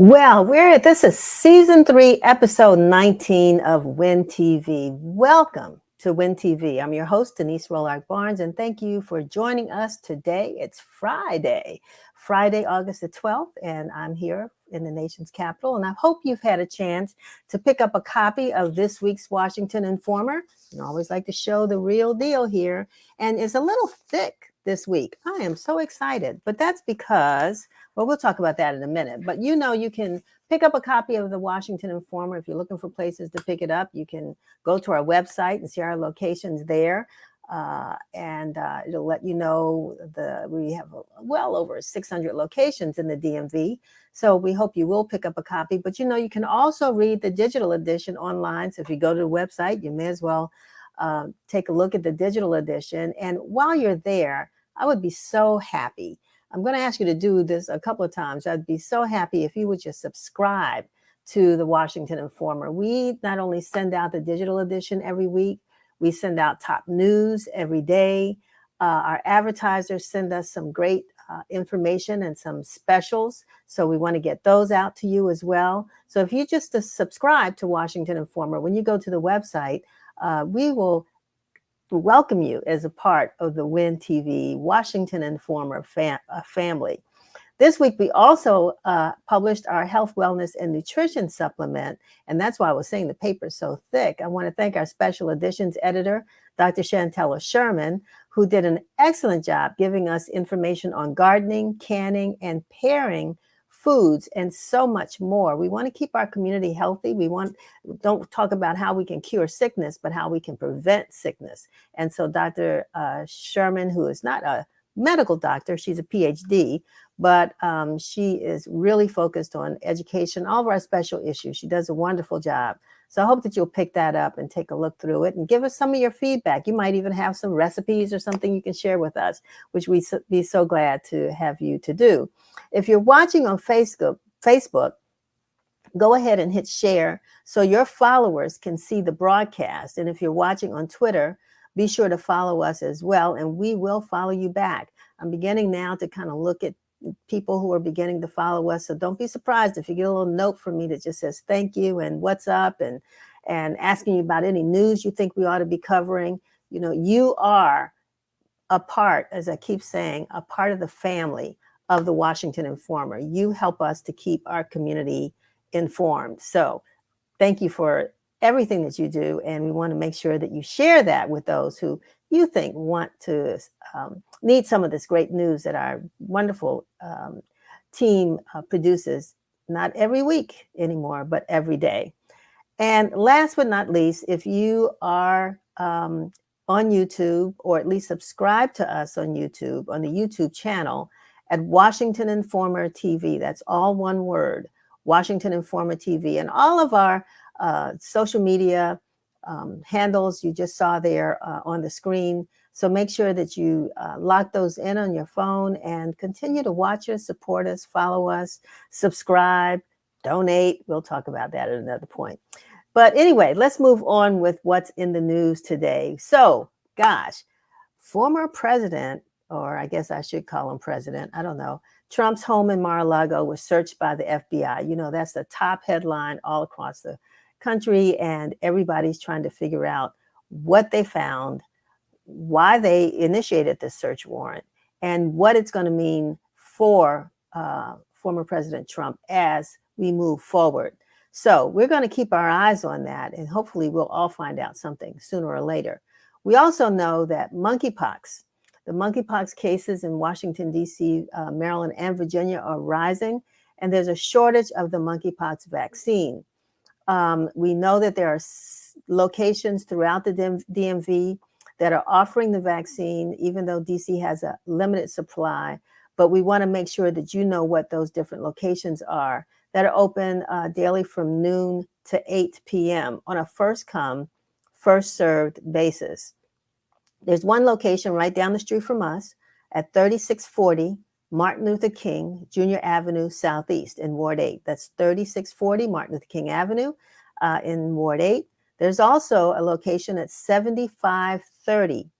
Well, this is season 3, episode 19 of Win TV. Welcome to Win TV. I'm your host, Denise Rollard Barnes, and thank you for joining us today. It's Friday, August the 12th, and I'm here in the nation's capital. And I hope you've had a chance to pick up a copy of this week's Washington Informer. I always like to show the real deal here, and it's a little thick this week. I am so excited, but that's because, well, we'll talk about that in a minute. But you can pick up a copy of the Washington Informer. If you're looking for places to pick it up, you can go to our website and see our locations there. And it'll let you know we have well over 600 locations in the DMV. So we hope you will pick up a copy. But you can also read the digital edition online. So if you go to the website, you may as well take a look at the digital edition. And while you're there, I would be so happy. I'm going to ask you to do this a couple of times. I'd be so happy if you would just subscribe to the Washington Informer. We not only send out the digital edition every week, we send out top news every day. Our advertisers send us some great information and some specials. So we want to get those out to you as well. So if you just subscribe to Washington Informer, when you go to the website, we will welcome you as a part of the Win TV Washington Informer family. This week, we also published our health, wellness, and nutrition supplement. And that's why I was saying the paper's so thick. I want to thank our special editions editor, Dr. Chantella Sherman, who did an excellent job giving us information on gardening, canning, and pairing foods, and so much more. We want to keep our community healthy. Don't talk about how we can cure sickness, but how we can prevent sickness. And so Dr. Sherman, who is not a medical doctor, she's a PhD, but she is really focused on education, all of our special issues. She does a wonderful job. So I hope that you'll pick that up and take a look through it and give us some of your feedback. You might even have some recipes or something you can share with us, which we'd be so glad to have you to do. If you're watching on Facebook, go ahead and hit share so your followers can see the broadcast. And if you're watching on Twitter, be sure to follow us as well, and we will follow you back. I'm beginning now to kind of look at people who are beginning to follow us. So don't be surprised if you get a little note from me that just says thank you and what's up and asking you about any news you think we ought to be covering. You are a part, as I keep saying, a part of the family of the Washington Informer. You help us to keep our community informed. So thank you for everything that you do. And we want to make sure that you share that with those who you think want to need some of this great news that our wonderful team produces, not every week anymore, but every day. And last but not least, if you are on YouTube, or at least subscribe to us on YouTube, on the YouTube channel at Washington Informer TV, that's all one word, Washington Informer TV, and all of our social media handles you just saw there on the screen. So make sure that you lock those in on your phone and continue to watch us, support us, follow us, subscribe, donate. We'll talk about that at another point. But anyway, let's move on with what's in the news today. So, former president, or I guess I should call him president, I don't know, Trump's home in Mar-a-Lago was searched by the FBI. That's the top headline all across the country, and everybody's trying to figure out what they found, why they initiated this search warrant, and what it's going to mean for former President Trump as we move forward. So we're going to keep our eyes on that, and hopefully we'll all find out something sooner or later. We also know that the monkeypox cases in Washington, D.C., Maryland, and Virginia are rising, and there's a shortage of the monkeypox vaccine. We know that there are locations throughout the DMV that are offering the vaccine, even though DC has a limited supply. But we want to make sure that you know what those different locations are that are open daily from noon to 8 p.m. on a first come, first served basis. There's one location right down the street from us at 3640 Martin Luther King Jr. Avenue Southeast in Ward 8. That's 3640 Martin Luther King Avenue in Ward 8. There's also a location at 7530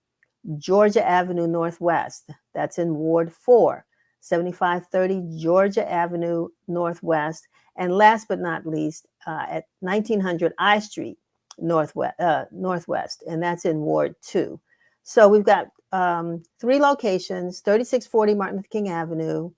Georgia Avenue Northwest. That's in Ward 4. 7530 Georgia Avenue Northwest, and last but not least, at 1900 I Street Northwest, and that's in Ward 2. So we've got 3 locations: 3640 Martin Luther King Avenue,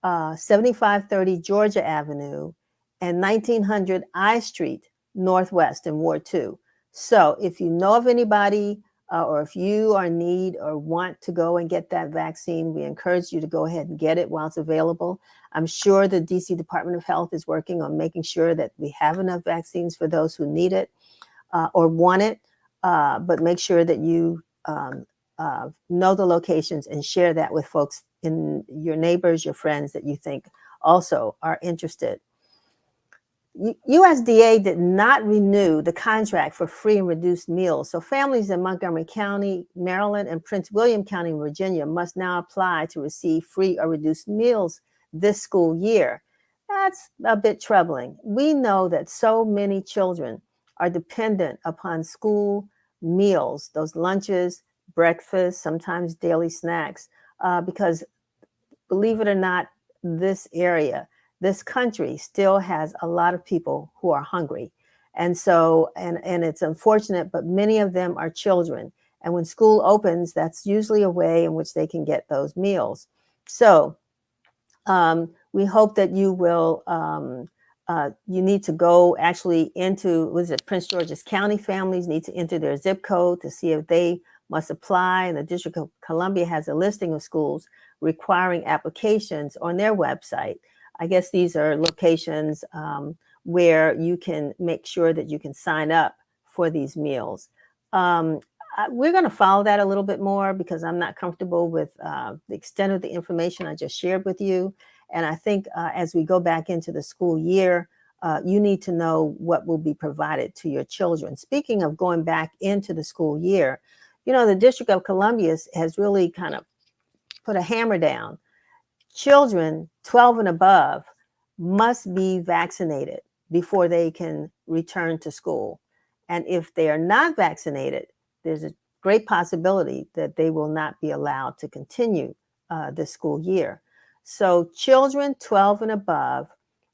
7530 Georgia Avenue, and 1900 I Street Northwest in Ward 2. So if you know of anybody, or if you are in need or want to go and get that vaccine, we encourage you to go ahead and get it while it's available. I'm sure the DC Department of Health is working on making sure that we have enough vaccines for those who need it or want it, but make sure that you know the locations and share that with folks in your neighbors, your friends that you think also are interested. USDA did not renew the contract for free and reduced meals. So families in Montgomery County, Maryland, and Prince William County, Virginia must now apply to receive free or reduced meals this school year. That's a bit troubling. We know that so many children are dependent upon school meals, those lunches, breakfast, sometimes daily snacks, because believe it or not, this country still has a lot of people who are hungry. And so, and it's unfortunate, but many of them are children. And when school opens, that's usually a way in which they can get those meals. So we hope that you will, you need to go actually into, Prince George's County families need to enter their zip code to see if they must apply. And the District of Columbia has a listing of schools requiring applications on their website. I guess these are locations where you can make sure that you can sign up for these meals. We're going to follow that a little bit more because I'm not comfortable with the extent of the information I just shared with you. And I think as we go back into the school year, you need to know what will be provided to your children. Speaking of going back into the school year, you know, the District of Columbia has really kind of put a hammer down. Children 12 and above must be vaccinated before they can return to school. And if they are not vaccinated, there's a great possibility that they will not be allowed to continue this school year. So children 12 and above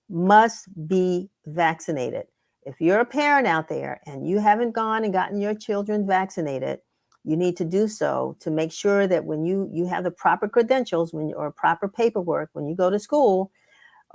must be vaccinated. If you're a parent out there and you haven't gone and gotten your children vaccinated, you need to do so to make sure that when you have the proper credentials or proper paperwork when you go to school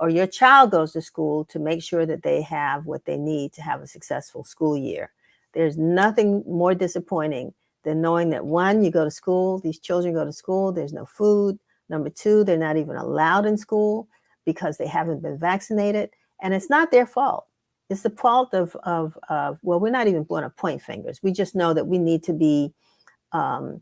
or your child goes to school, to make sure that they have what they need to have a successful school year. There's nothing more disappointing than knowing that, one, you go to school, these children go to school, there's no food. Number two, they're not even allowed in school because they haven't been vaccinated. And it's not their fault. It's the fault of well, we're not even going to point fingers. We just know that we need to be I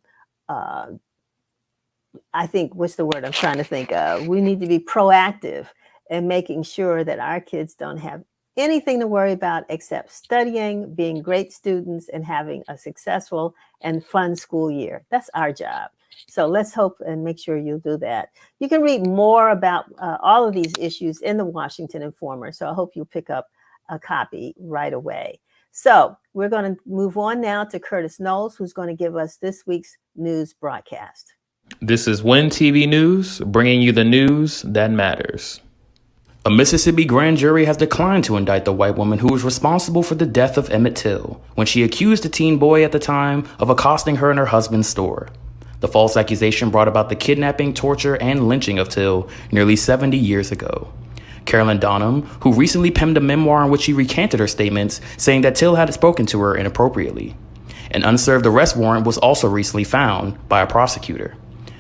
think, what's the word I'm trying to think of? We need to be proactive in making sure that our kids don't have anything to worry about except studying, being great students, and having a successful and fun school year. That's our job. So let's hope and make sure you'll do that. You can read more about all of these issues in the Washington Informer. So I hope you'll pick up a copy right away. So we're going to move on now to Curtis Knowles, who's going to give us this week's news broadcast. This is WIN TV News, bringing you the news that matters. A Mississippi grand jury has declined to indict the white woman who was responsible for the death of Emmett Till when she accused a teen boy at the time of accosting her in her husband's store. The false accusation brought about the kidnapping, torture, and lynching of Till nearly 70 years ago. Carolyn Donham, who recently penned a memoir in which she recanted her statements, saying that Till had spoken to her inappropriately. An unserved arrest warrant was also recently found by a prosecutor.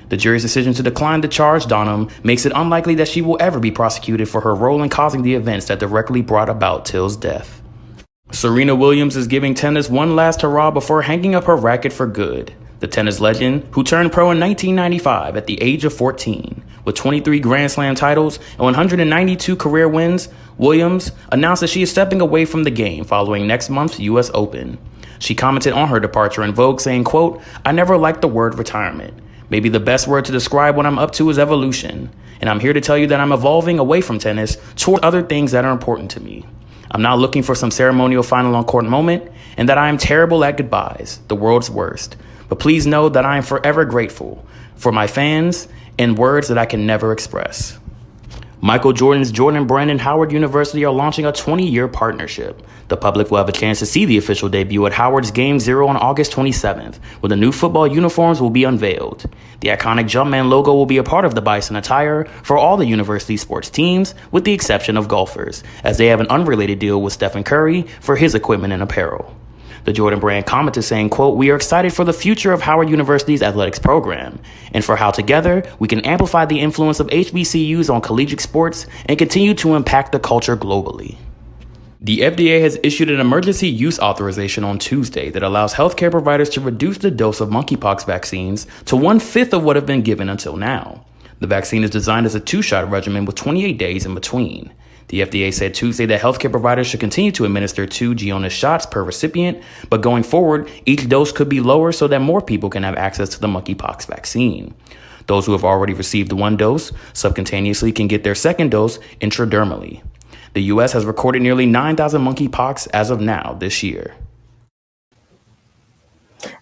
The jury's decision to decline to charge Donham makes it unlikely that she will ever be prosecuted for her role in causing the events that directly brought about Till's death. Serena Williams is giving tennis one last hurrah before hanging up her racket for good. The tennis legend, who turned pro in 1995 at the age of 14, with 23 Grand Slam titles and 192 career wins, Williams announced that she is stepping away from the game following next month's U.S. Open. She commented on her departure in Vogue saying, quote, "I never liked the word retirement. Maybe the best word to describe what I'm up to is evolution. And I'm here to tell you that I'm evolving away from tennis toward other things that are important to me. I'm not looking for some ceremonial final on court moment, and that I am terrible at goodbyes, the world's worst. But please know that I am forever grateful for my fans in words that I can never express. Michael Jordan's Jordan brand and Howard University are launching a 20-year partnership. The public will have a chance to see the official debut at Howard's Game Zero on August 27th, where the new football uniforms will be unveiled. The iconic Jumpman logo will be a part of the Bison attire for all the university sports teams, with the exception of golfers, as they have an unrelated deal with Stephen Curry for his equipment and apparel. The Jordan brand commented saying, quote, "We are excited for the future of Howard University's athletics program and for how together we can amplify the influence of HBCUs on collegiate sports and continue to impact the culture globally." The FDA has issued an emergency use authorization on Tuesday that allows healthcare providers to reduce the dose of monkeypox vaccines to 1/5 of what have been given until now. The vaccine is designed as a 2-shot regimen with 28 days in between. The FDA said Tuesday that healthcare providers should continue to administer 2 Janice shots per recipient, but going forward, each dose could be lower so that more people can have access to the monkeypox vaccine. Those who have already received 1 dose subcutaneously can get their second dose intradermally. The U.S. has recorded nearly 9,000 monkeypox as of now this year.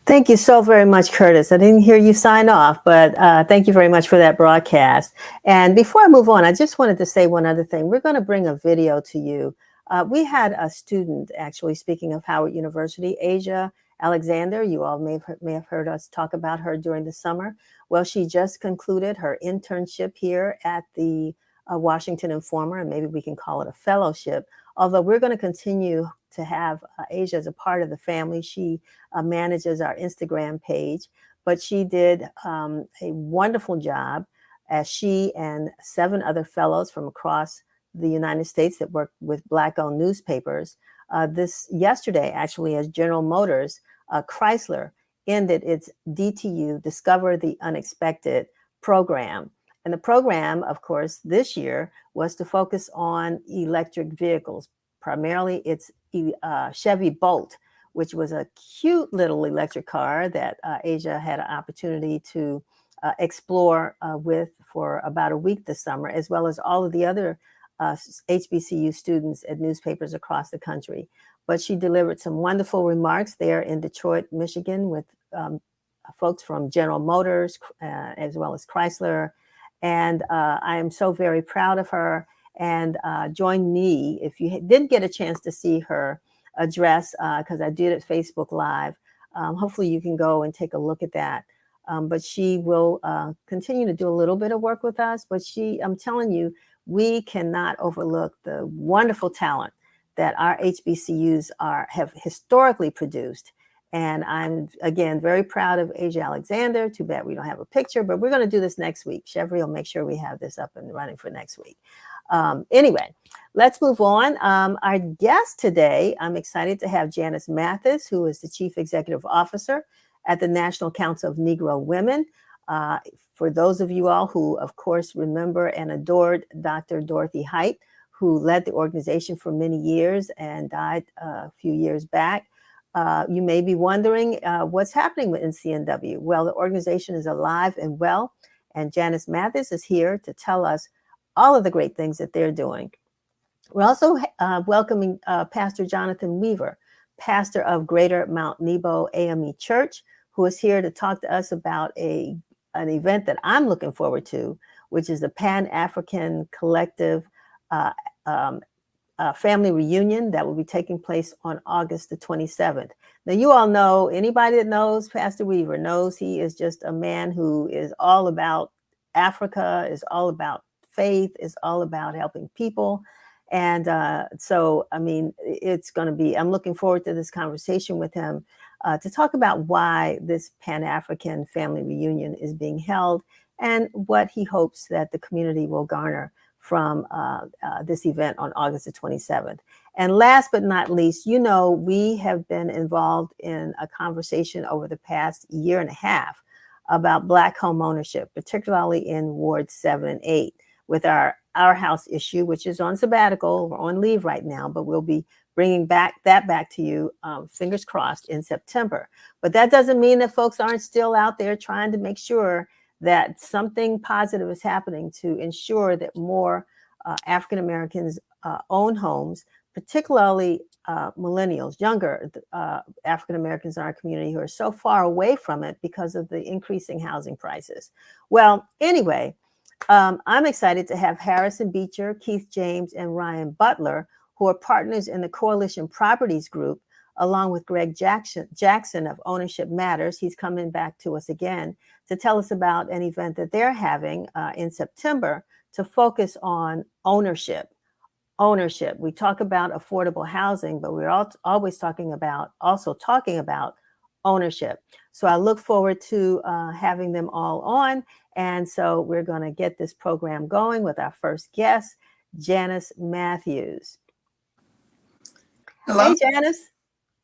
Thank you so very much, Curtis. I didn't hear you sign off, but thank you very much for that broadcast. And before I move on, I just wanted to say one other thing. We're going to bring a video to you. We had a student, actually, speaking of Howard University, Asia Alexander. You all may have heard us talk about her during the summer. Well, she just concluded her internship here at the Washington Informer, and maybe we can call it a fellowship. Although we're going to continue to have Asia as a part of the family. She manages our Instagram page, but she did a wonderful job as she and 7 other fellows from across the United States that work with Black-owned newspapers. This yesterday, actually, as General Motors, Chrysler ended its DTU, Discover the Unexpected program. And the program, of course, this year was to focus on electric vehicles. Primarily, it's Chevy Bolt, which was a cute little electric car that Asia had an opportunity to explore with for about a week this summer, as well as all of the other HBCU students at newspapers across the country. But she delivered some wonderful remarks there in Detroit, Michigan, with folks from General Motors, as well as Chrysler. And I am so very proud of her. And join me if you didn't get a chance to see her address, because I did it Facebook Live. Hopefully you can go and take a look at that. But she will continue to do a little bit of work with us. But I'm telling you, we cannot overlook the wonderful talent that our HBCUs have historically produced. And I'm, again, very proud of Asia Alexander. Too bad we don't have a picture, but we're going to do this next week. Chevry will make sure we have this up and running for next week. Anyway, let's move on. Our guest today, I'm excited to have Janice Mathis, who is the Chief Executive Officer at the National Council of Negro Women. For those of you all who, of course, remember and adored Dr. Dorothy Height, who led the organization for many years and died a few years back. You may be wondering what's happening with NCNW. Well, the organization is alive and well, and Janice Mathis is here to tell us all of the great things that they're doing. We're also welcoming Pastor Jonathan Weaver, pastor of Greater Mount Nebo AME Church, who is here to talk to us about an event that I'm looking forward to, which is the Pan-African Collective family reunion that will be taking place on August the 27th. Now, you all know, anybody that knows Pastor Weaver knows he is just a man who is all about Africa, is all about faith, is all about helping people. And so, I mean, it's going to be, I'm looking forward to this conversation with him to talk about why this Pan-African family reunion is being held and what he hopes that the community will garner from this event on August the 27th. And last but not least, you know, we have been involved in a conversation over the past year and a half about Black home ownership, particularly in Wards 7 and 8, with our house issue, which is on sabbatical. We're on leave right now, but we'll be bringing that back to you, fingers crossed, in September. But that doesn't mean that folks aren't still out there trying to make sure that something positive is happening to ensure that more African Americans own homes, particularly millennials, younger African Americans in our community who are so far away from it because of the increasing housing prices. Well, anyway, I'm excited to have Harrison Beecher, Keith James, and Ryan Butler, who are partners in the Coalition Properties Group, along with Greg Jackson of Ownership Matters. He's coming back to us again to tell us about an event that they're having in September to focus on ownership. Ownership. We talk about affordable housing, but we're always talking about ownership. So I look forward to having them all on. And so we're going to get this program going with our first guest, Janice Mathis. Hello. Hey, Janice.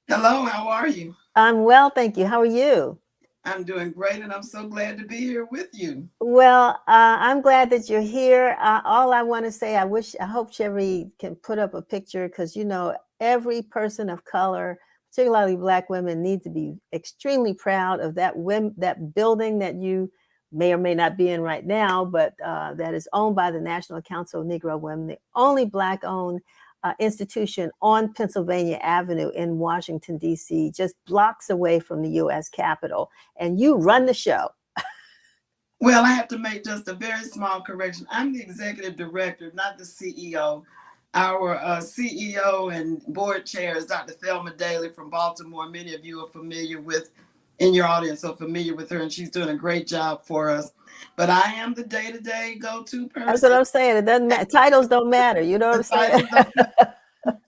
Hello, how are you? I'm well, thank you. How are you? I'm doing great, and I'm so glad to be here with you. Well, I'm glad that you're here. All I want to say, I hope Chevy can put up a picture, because, you know, every person of color, particularly Black women, need to be extremely proud of that building that you may or may not be in right now, but that is owned by the National Council of Negro Women, the only Black-owned institution on Pennsylvania Avenue in Washington, D.C., just blocks away from the U.S. Capitol. And you run the show. Well, I have to make just a very small correction. I'm the executive director, not the CEO. Our CEO and board chair is Dr. Thelma Daly from Baltimore. Many of you are familiar with, in your audience, are familiar with her, and she's doing a great job for us. But I am the day-to-day go-to person. That's what I'm saying. It doesn't matter. Titles don't matter. You know what I'm saying?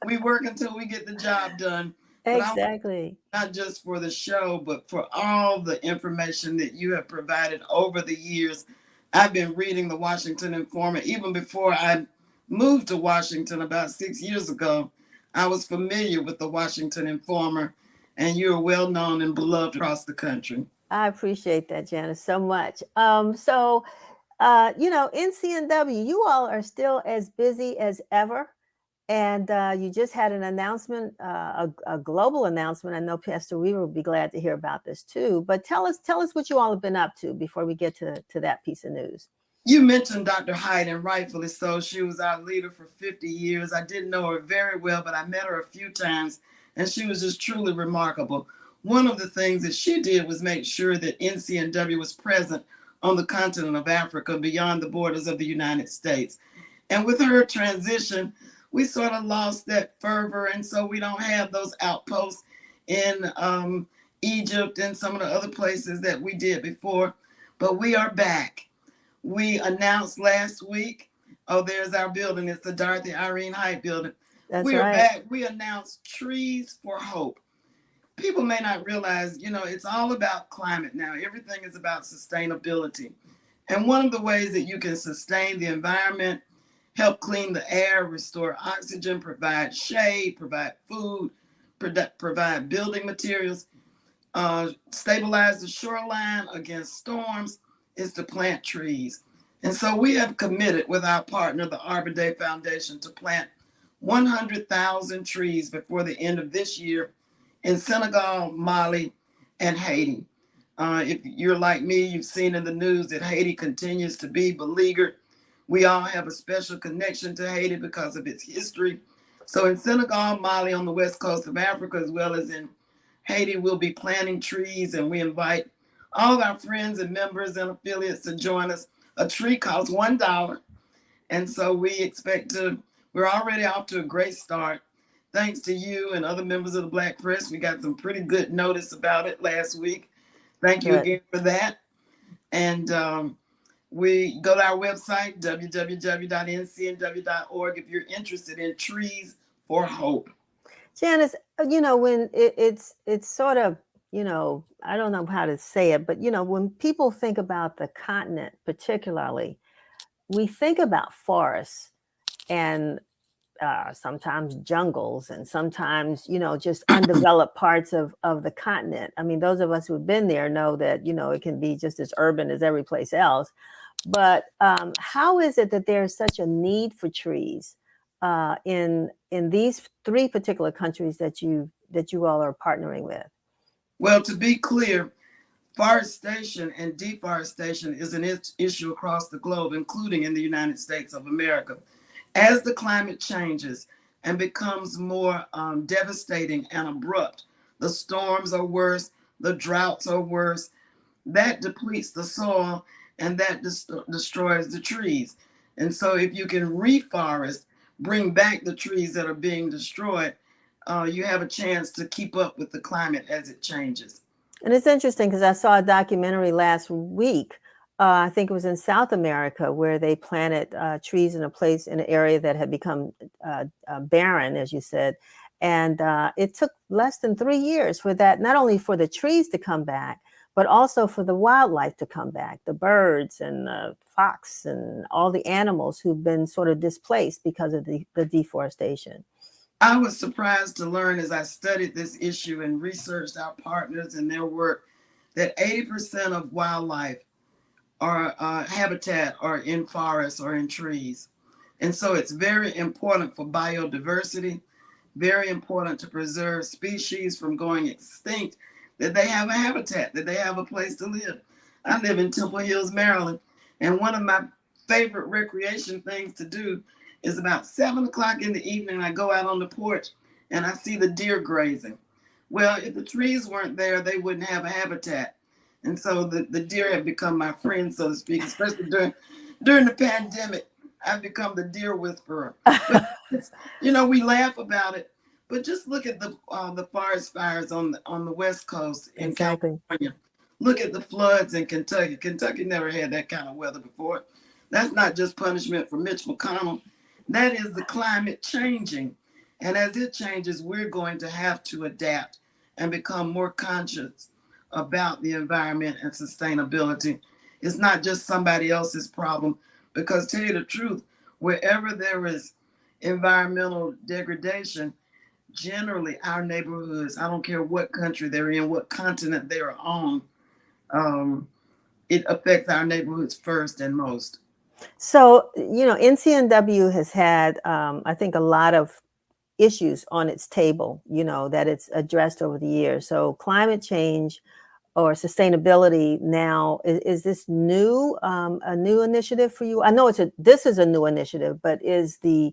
We work until we get the job done. Exactly. Not just for the show, but for all the information that you have provided over the years. I've been reading the Washington Informer even before I moved to Washington about 6 years ago. I was familiar with the Washington Informer, and you're well known and beloved across the country. I appreciate that, Janice, so much. You know, NCNW, you all are still as busy as ever. And you just had an announcement, a global announcement. I know Pastor Weaver will be glad to hear about this too. But tell us what you all have been up to before we get to that piece of news. You mentioned Dr. Hyde, and rightfully so. She was our leader for 50 years. I didn't know her very well, but I met her a few times, and she was just truly remarkable. One of the things that she did was make sure that NCNW was present on the continent of Africa beyond the borders of the United States. And with her transition, we sort of lost that fervor, and so we don't have those outposts in Egypt and some of the other places that we did before, but we are back. We announced last week, oh, there's our building. It's the Dorothy Irene Hyde building. We are back. We announced Trees for Hope. People may not realize, you know, it's all about climate now. Everything is about sustainability. And one of the ways that you can sustain the environment, help clean the air, restore oxygen, provide shade, provide food, provide building materials, stabilize the shoreline against storms, is to plant trees. And so we have committed with our partner, the Arbor Day Foundation, to plant 100,000 trees before the end of this year in Senegal, Mali, and Haiti. If you're like me, you've seen in the news that Haiti continues to be beleaguered. We all have a special connection to Haiti because of its history. So in Senegal, Mali, on the west coast of Africa, as well as in Haiti, we'll be planting trees, and we invite all of our friends and members and affiliates to join us. A tree costs $1. And so we're already off to a great start. Thanks to you and other members of the Black press, we got some pretty good notice about it last week. Thank you again for that. And we go to our website, www.ncnw.org, if you're interested in Trees for Hope. Janice, you know, when it's sort of, you know, I don't know how to say it, but, you know, when people think about the continent, particularly, we think about forests and sometimes jungles and sometimes, you know, just undeveloped parts of the continent. I mean, those of us who've been there know that, you know, it can be just as urban as every place else. But how is it that there's such a need for trees in these three particular countries that you all are partnering with? Well, to be clear, forestation and deforestation is an issue across the globe, including in the United States of America. As the climate changes, and becomes more devastating and abrupt. The storms are worse, the droughts are worse. That depletes the soil and that destroys the trees. And so if you can reforest, bring back the trees that are being destroyed, you have a chance to keep up with the climate as it changes. And it's interesting because I saw a documentary last week. I think it was in South America where they planted trees in an area that had become barren, as you said. And it took less than 3 years for that, not only for the trees to come back, but also for the wildlife to come back, the birds and the fox and all the animals who've been sort of displaced because of the deforestation. I was surprised to learn as I studied this issue and researched our partners and their work that 80% of wildlife or habitat are in forests or in trees. And so it's very important for biodiversity, very important to preserve species from going extinct, that they have a habitat, that they have a place to live. I live in Temple Hills, Maryland, and one of my favorite recreation things to do is about 7 o'clock in the evening, I go out on the porch and I see the deer grazing. Well, if the trees weren't there, they wouldn't have a habitat. And so the deer have become my friends, so to speak, especially during the pandemic. I've become the deer whisperer. But we laugh about it, but just look at the forest fires on the West Coast in California. Look at the floods in Kentucky. Kentucky never had that kind of weather before. That's not just punishment for Mitch McConnell. That is the climate changing. And as it changes, we're going to have to adapt and become more conscious about the environment and sustainability. It's not just somebody else's problem, because to tell you the truth, wherever there is environmental degradation, generally our neighborhoods, I don't care what country they're in, what continent they're on, it affects our neighborhoods first and most. So, NCNW has had, I think, a lot of issues on its table, that it's addressed over the years. So climate change or sustainability now, is this new, a new initiative for you? I know this is a new initiative, but is the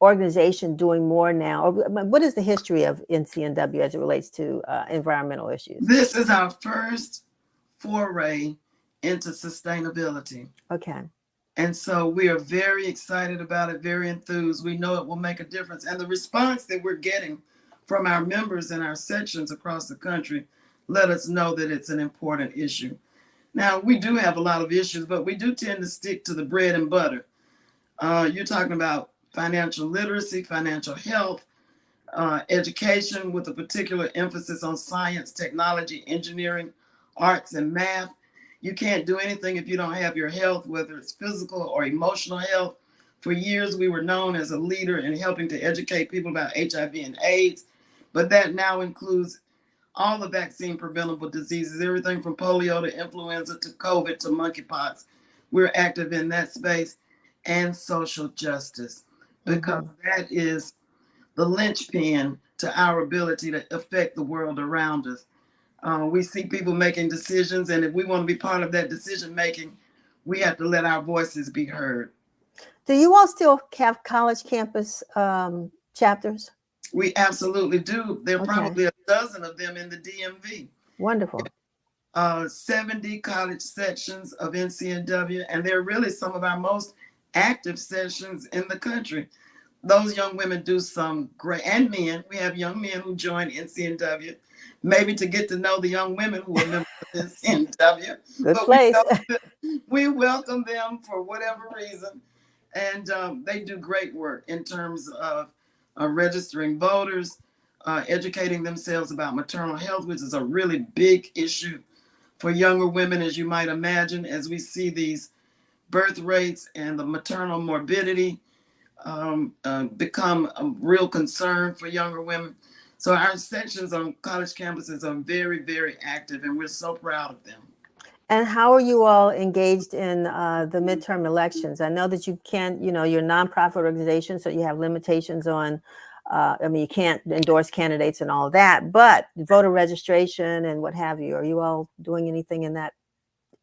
organization doing more now? Or what is the history of NCNW as it relates to environmental issues? This is our first foray into sustainability. Okay. And so we are very excited about it, very enthused. We know it will make a difference. And the response that we're getting from our members in our sections across the country let us know that it's an important issue. Now, we do have a lot of issues, but we do tend to stick to the bread and butter. You're talking about financial literacy, financial health, education with a particular emphasis on science, technology, engineering, arts, and math. You can't do anything if you don't have your health, whether it's physical or emotional health. For years, we were known as a leader in helping to educate people about HIV and AIDS, but that now includes all the vaccine preventable diseases, everything from polio to influenza to COVID to monkeypox. We're active in that space, and social justice, because that is the linchpin to our ability to affect the world around us. We see people making decisions, and if we want to be part of that decision making, we have to let our voices be heard. Do you all still have college campus chapters? We absolutely do. There are probably a dozen of them in the DMV. Wonderful. 70 college sections of NCNW, and they're really some of our most active sessions in the country. Those young women do some great, and men. We have young men who join NCNW, maybe to get to know the young women who are members of NCNW. Good place. We welcome them for whatever reason, and they do great work in terms of registering voters, educating themselves about maternal health, which is a really big issue for younger women, as you might imagine, as we see these birth rates and the maternal morbidity become a real concern for younger women. So our sections on college campuses are very, very active, and we're so proud of them. And how are you all engaged in the midterm elections? I know that you can't, you're a nonprofit organization, so you have limitations on, you can't endorse candidates and all of that, but voter registration and what have you. Are you all doing anything in that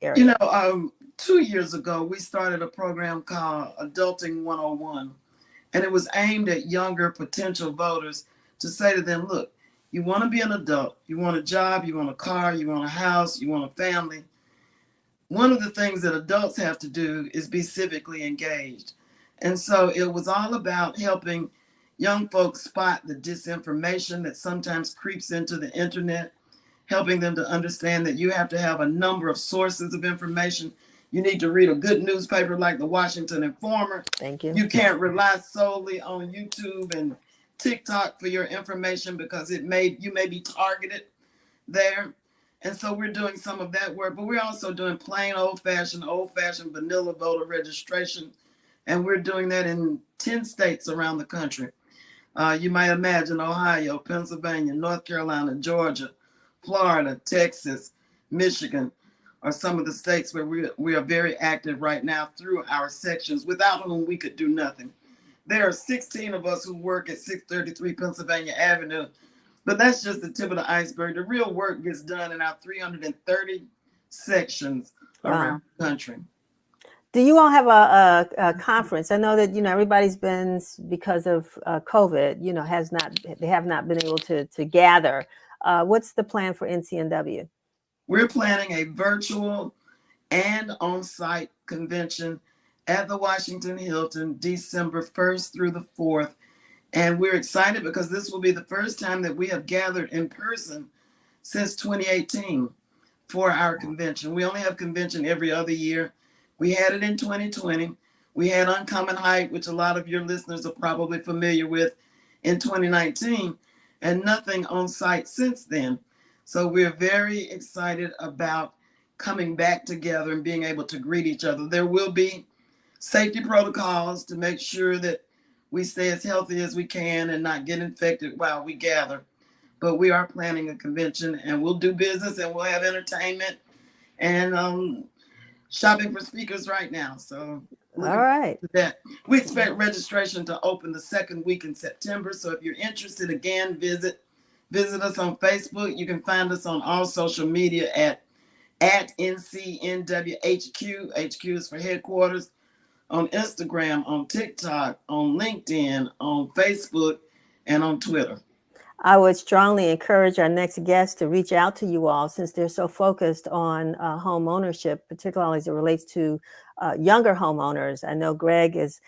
area? 2 years ago, we started a program called Adulting 101. And it was aimed at younger potential voters to say to them, look, you want to be an adult, you want a job, you want a car, you want a house, you want a family. One of the things that adults have to do is be civically engaged. And so it was all about helping young folks spot the disinformation that sometimes creeps into the internet, helping them to understand that you have to have a number of sources of information. You need to read a good newspaper like the Washington Informer. Thank you. You can't rely solely on YouTube and TikTok for your information because you may be targeted there. And so we're doing some of that work, but we're also doing plain old-fashioned vanilla voter registration. And we're doing that in 10 states around the country. You might imagine Ohio, Pennsylvania, North Carolina, Georgia, Florida, Texas, Michigan are some of the states where we are very active right now through our sections, without whom we could do nothing. There are 16 of us who work at 633 Pennsylvania Avenue, but that's just the tip of the iceberg. The real work gets done in our 330 sections around the country. Do you all have a conference? I know that, everybody's been, because of COVID, they have not been able to gather. What's the plan for NCNW? We're planning a virtual and on-site convention at the Washington Hilton, December 1st through the 4th. And we're excited because this will be the first time that we have gathered in person since 2018 for our convention. We only have convention every other year. We had it in 2020. We had Uncommon Height, which a lot of your listeners are probably familiar with, in 2019, and nothing on site since then. So we're very excited about coming back together and being able to greet each other. There will be safety protocols to make sure that we stay as healthy as we can and not get infected while we gather. But we are planning a convention, and we'll do business, and we'll have entertainment and shopping for speakers right now. So all right. That. We expect registration to open the second week in September. So if you're interested, again, visit us on Facebook. You can find us on all social media at NCNW HQ. HQ is for headquarters. On Instagram, on TikTok, on LinkedIn, on Facebook, and on Twitter. I would strongly encourage our next guests to reach out to you all, since they're so focused on home ownership, particularly as it relates to younger homeowners. I know Greg has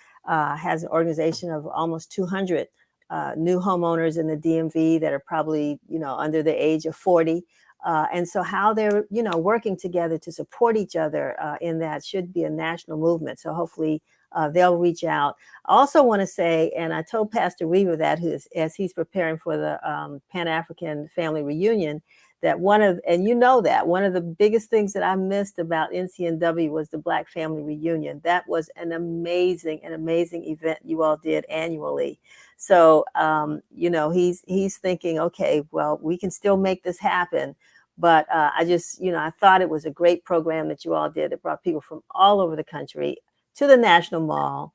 an organization of almost 200 new homeowners in the DMV that are probably, under the age of 40. And so how they're, working together to support each other in that should be a national movement. So hopefully they'll reach out. I also want to say, and I told Pastor Weaver that as he's preparing for the Pan-African family reunion, that one of the biggest things that I missed about NCNW was the Black family reunion. That was an amazing event you all did annually. So, he's thinking, okay, well, we can still make this happen. But I thought it was a great program that you all did that brought people from all over the country to the National Mall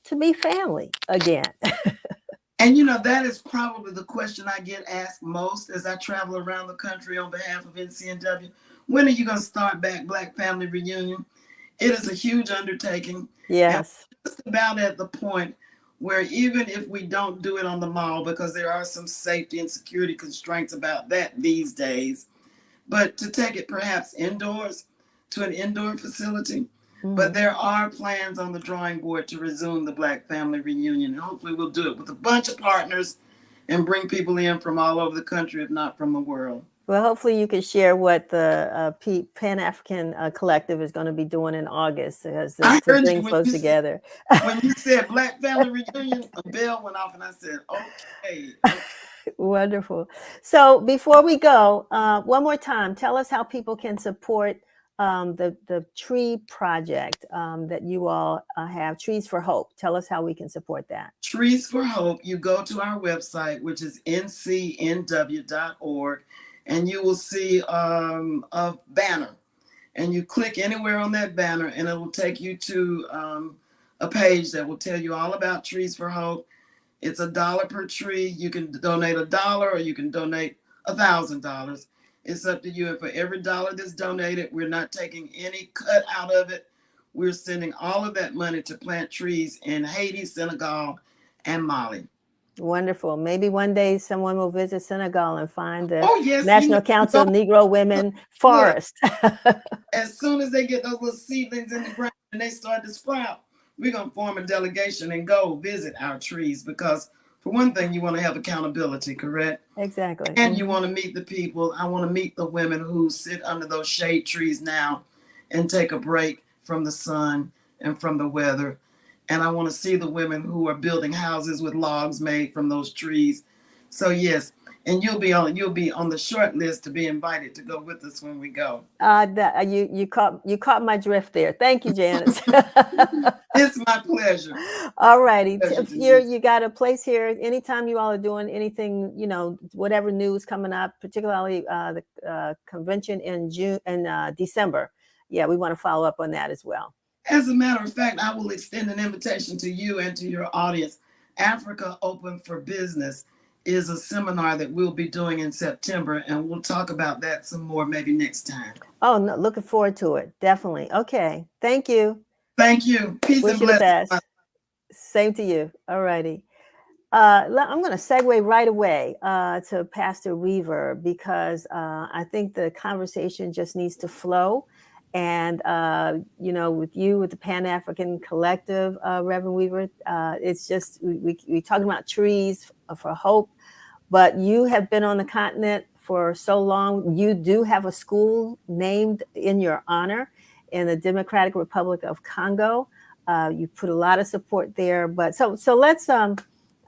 to be family again. And, that is probably the question I get asked most as I travel around the country on behalf of NCNW. When are you going to start back Black Family Reunion? It is a huge undertaking. Yes. And just about at the point where even if we don't do it on the mall, because there are some safety and security constraints about that these days, but to take it perhaps indoors to an indoor facility. But there are plans on the drawing board to resume the Black Family Reunion. And hopefully we'll do it with a bunch of partners and bring people in from all over the country, if not from the world. Well, hopefully you can share what the Pan-African Collective is going to be doing in August to bring folks together. When you said Black Family Reunion, a bell went off and I said, okay. Wonderful. So before we go, one more time, tell us how people can support the tree project that you all have, Trees for Hope. Tell us how we can support that. Trees for Hope, you go to our website, which is ncnw.org, and you will see a banner. And you click anywhere on that banner, and it will take you to a page that will tell you all about Trees for Hope. It's $1 per tree. You can donate $1 or you can donate $1,000. It's up to you. And for every dollar that's donated, we're not taking any cut out of it. We're sending all of that money to plant trees in Haiti, Senegal, and Mali. Wonderful. Maybe one day someone will visit Senegal and find the yes, National Council of Negro Women forest. As soon as they get those little seedlings in the ground and they start to sprout, we're going to form a delegation and go visit our trees, because for one thing, you want to have accountability, correct? Exactly. And you want to meet the people. I want to meet the women who sit under those shade trees now and take a break from the sun and from the weather. And I want to see the women who are building houses with logs made from those trees. So yes, and you'll be on the short list to be invited to go with us when we go. You caught my drift there. Thank you, Janice. It's my pleasure. All righty. You got a place here. Anytime you all are doing anything, whatever news coming up, particularly the convention in December. Yeah, we want to follow up on that as well. As a matter of fact, I will extend an invitation to you and to your audience. Africa Open for Business is a seminar that we'll be doing in September, and we'll talk about that some more maybe next time. Oh, no, looking forward to it. Definitely. Okay. Thank you. Thank you. Peace and blessings. Same to you. All righty. I'm going to segue right away to Pastor Weaver, because I think the conversation just needs to flow. And, with the Pan-African Collective, Reverend Weaver, it's just, we're talking about trees for hope, but you have been on the continent for so long. You do have a school named in your honor in the Democratic Republic of Congo. You put a lot of support there, but so let's, I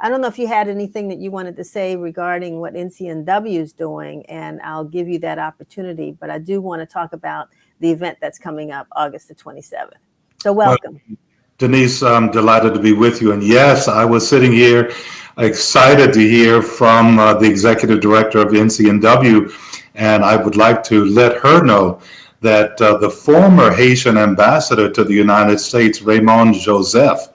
don't know if you had anything that you wanted to say regarding what NCNW is doing, and I'll give you that opportunity, but I do want to talk about the event that's coming up August the 27th. So welcome. Well, Denise, I'm delighted to be with you. And yes, I was sitting here excited to hear from the executive director of NCNW, and I would like to let her know that the former Haitian ambassador to the United States, Raymond Joseph,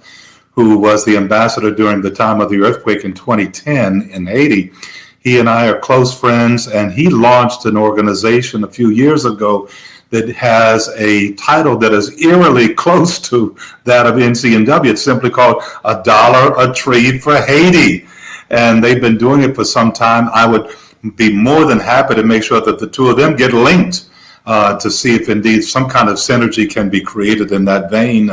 who was the ambassador during the time of the earthquake in 2010 in Haiti, he and I are close friends, and he launched an organization a few years ago that has a title that is eerily close to that of NCNW. It's simply called $1 a Tree for Haiti. And they've been doing it for some time. I would be more than happy to make sure that the two of them get linked to see if indeed some kind of synergy can be created in that vein.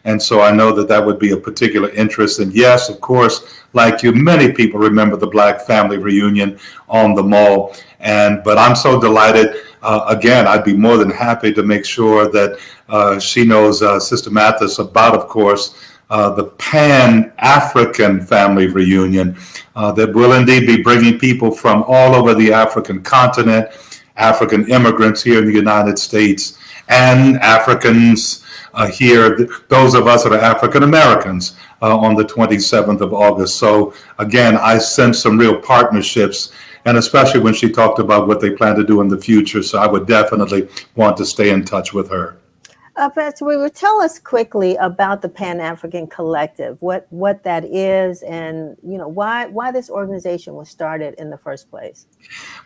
And so I know that would be a particular interest. And yes, of course, like you, many people remember the Black family reunion on the mall. But I'm so delighted. Again, I'd be more than happy to make sure that she knows Sister Mathis about, of course, the Pan-African family reunion that will indeed be bringing people from all over the African continent, African immigrants here in the United States, and Africans here, those of us that are African Americans, on the 27th of August. So again, I sense some real partnerships, and especially when she talked about what they plan to do in the future. So I would definitely want to stay in touch with her. Pastor Weaver, tell us quickly about the Pan-African Collective, what that is, and why this organization was started in the first place.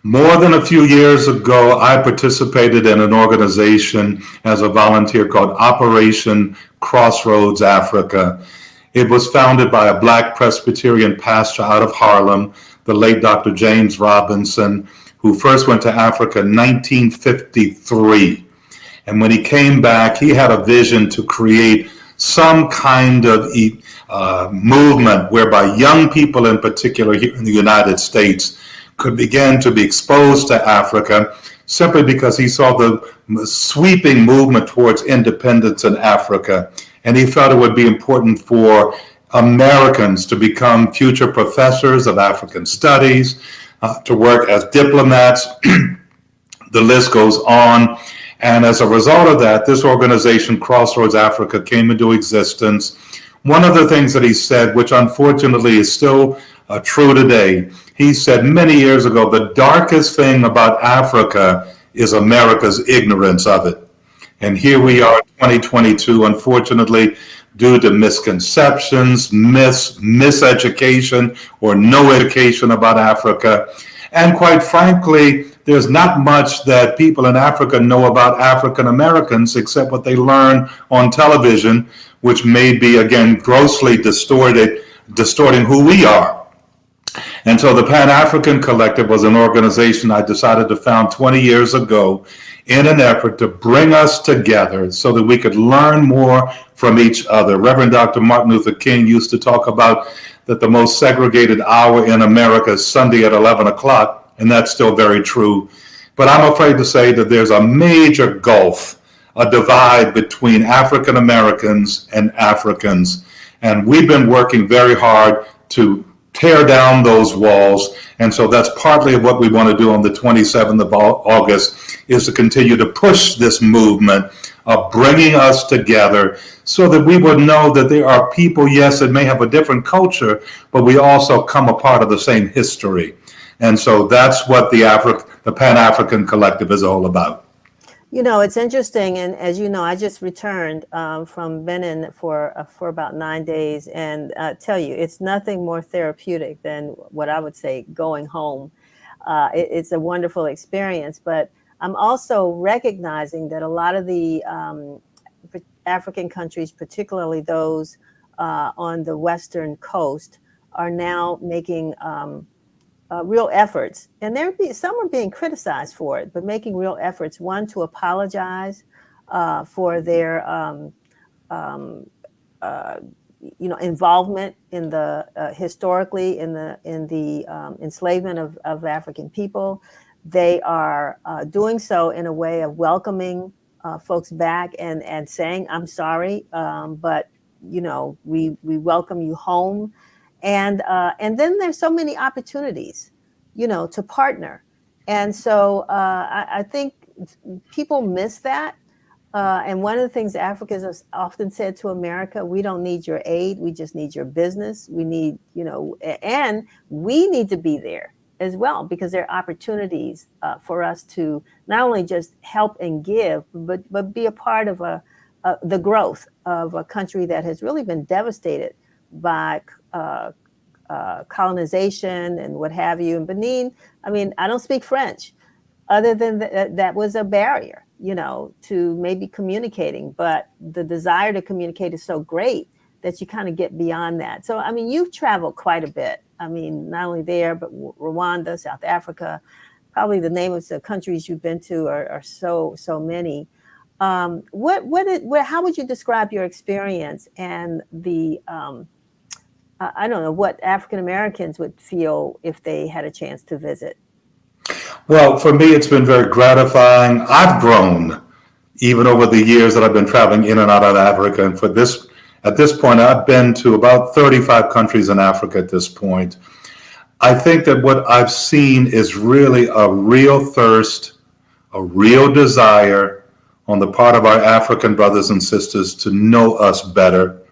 More than a few years ago, I participated in an organization as a volunteer called Operation Crossroads Africa. It was founded by a Black Presbyterian pastor out of Harlem, the late Dr. James Robinson, who first went to Africa in 1953. And when he came back, he had a vision to create some kind of movement whereby young people in particular here in the United States could begin to be exposed to Africa, simply because he saw the sweeping movement towards independence in Africa. And he felt it would be important for Americans to become future professors of African studies, to work as diplomats. The list goes on. And as a result of that, this organization, Crossroads Africa, came into existence. One of the things that he said, which unfortunately is still true today, he said many years ago, the darkest thing about Africa is America's ignorance of it. And here we are in 2022, unfortunately, due to misconceptions, miseducation, or no education about Africa. And quite frankly, there's not much that people in Africa know about African Americans except what they learn on television, which may be, again, grossly distorted distorting who we are. And so the Pan-African Collective was an organization I decided to found 20 years ago in an effort to bring us together so that we could learn more from each other. Reverend Dr. Martin Luther King used to talk about that the most segregated hour in America is Sunday at 11 o'clock, and that's still very true. But I'm afraid to say that there's a major gulf, a divide between African Americans and Africans. And we've been working very hard to tear down those walls. And so that's partly of what we want to do on the 27th of August, is to continue to push this movement of bringing us together so that we would know that there are people, yes, that may have a different culture, but we also come a part of the same history. And so that's what the Pan-African Collective is all about. You know, it's interesting, and as you know, I just returned from Benin for about 9 days, and tell you, it's nothing more therapeutic than what I would say going home. It's a wonderful experience, but I'm also recognizing that a lot of the African countries, particularly those on the Western coast, are now making real efforts, and some are being criticized for it, but making real efforts. One, to apologize for their, involvement in the historically in the enslavement of African people. They are doing so in a way of welcoming folks back and saying, "I'm sorry, but we welcome you home." And then there's so many opportunities, to partner. And so I think people miss that. And one of the things Africans have often said to America, we don't need your aid. We just need your business. We need, and we need to be there as well, because there are opportunities for us to not only just help and give, but be a part of the growth of a country that has really been devastated by colonization and what have you. In Benin, I mean, I don't speak French, other than that was a barrier, to maybe communicating. But the desire to communicate is so great that you kind of get beyond that. So, I mean, you've traveled quite a bit. I mean, not only there, but Rwanda, South Africa, probably the name of the countries you've been to are so many. How would you describe your experience and the I don't know what African Americans would feel if they had a chance to visit? Well, for me, it's been very gratifying. I've grown even over the years that I've been traveling in and out of Africa. And at this point, I've been to about 35 countries in Africa at this point. I think that what I've seen is really a real thirst, a real desire on the part of our African brothers and sisters to know us better,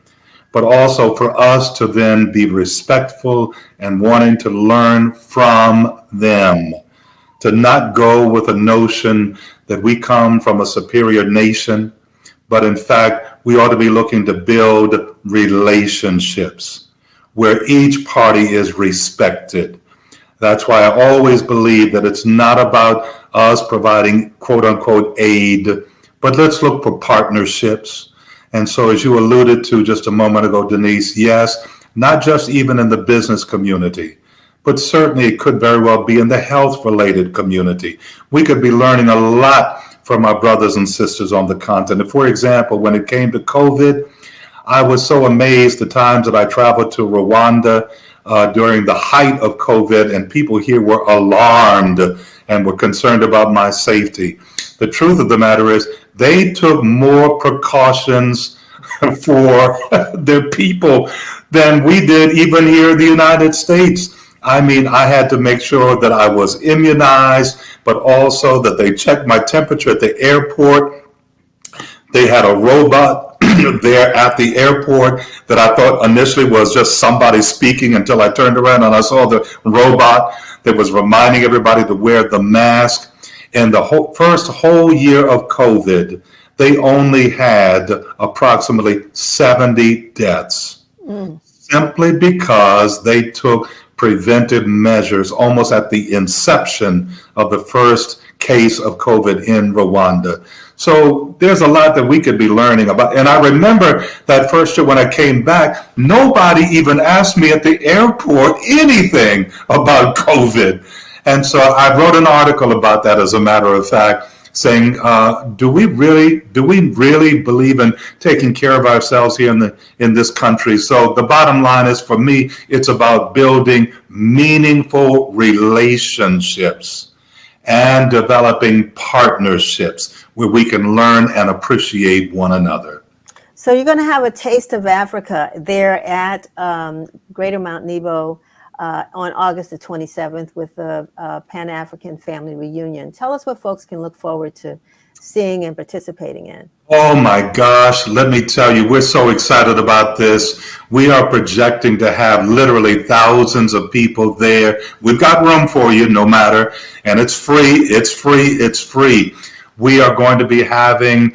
but also for us to then be respectful and wanting to learn from them, to not go with a notion that we come from a superior nation, but in fact, we ought to be looking to build relationships where each party is respected. That's why I always believe that it's not about us providing quote unquote aid, but let's look for partnerships. And so, as you alluded to just a moment ago, Denise, yes, not just even in the business community, but certainly it could very well be in the health-related community. We could be learning a lot from our brothers and sisters on the continent. For example, when it came to COVID, I was so amazed the times that I traveled to Rwanda during the height of COVID, and people here were alarmed and were concerned about my safety. The truth of the matter is, they took more precautions for their people than we did even here in the United States. I mean, I had to make sure that I was immunized, but also that they checked my temperature at the airport. They had a robot there at the airport that I thought initially was just somebody speaking, until I turned around and I saw the robot that was reminding everybody to wear the mask. In the first whole year of COVID, they only had approximately 70 deaths, simply because they took preventive measures almost at the inception of the first case of COVID in Rwanda. So there's a lot that we could be learning about. And I remember that first year when I came back, nobody even asked me at the airport anything about COVID. And so I wrote an article about that, as a matter of fact, saying, do we really believe in taking care of ourselves here in this country? So the bottom line is, for me, it's about building meaningful relationships and developing partnerships where we can learn and appreciate one another. So you're going to have a taste of Africa there at Greater Mount Nebo on August the 27th with the Pan-African Family Reunion. Tell us what folks can look forward to seeing and participating in. Oh my gosh, let me tell you, we're so excited about this. We are projecting to have literally thousands of people there. We've got room for you, no matter, and it's free, it's free, it's free. We are going to be having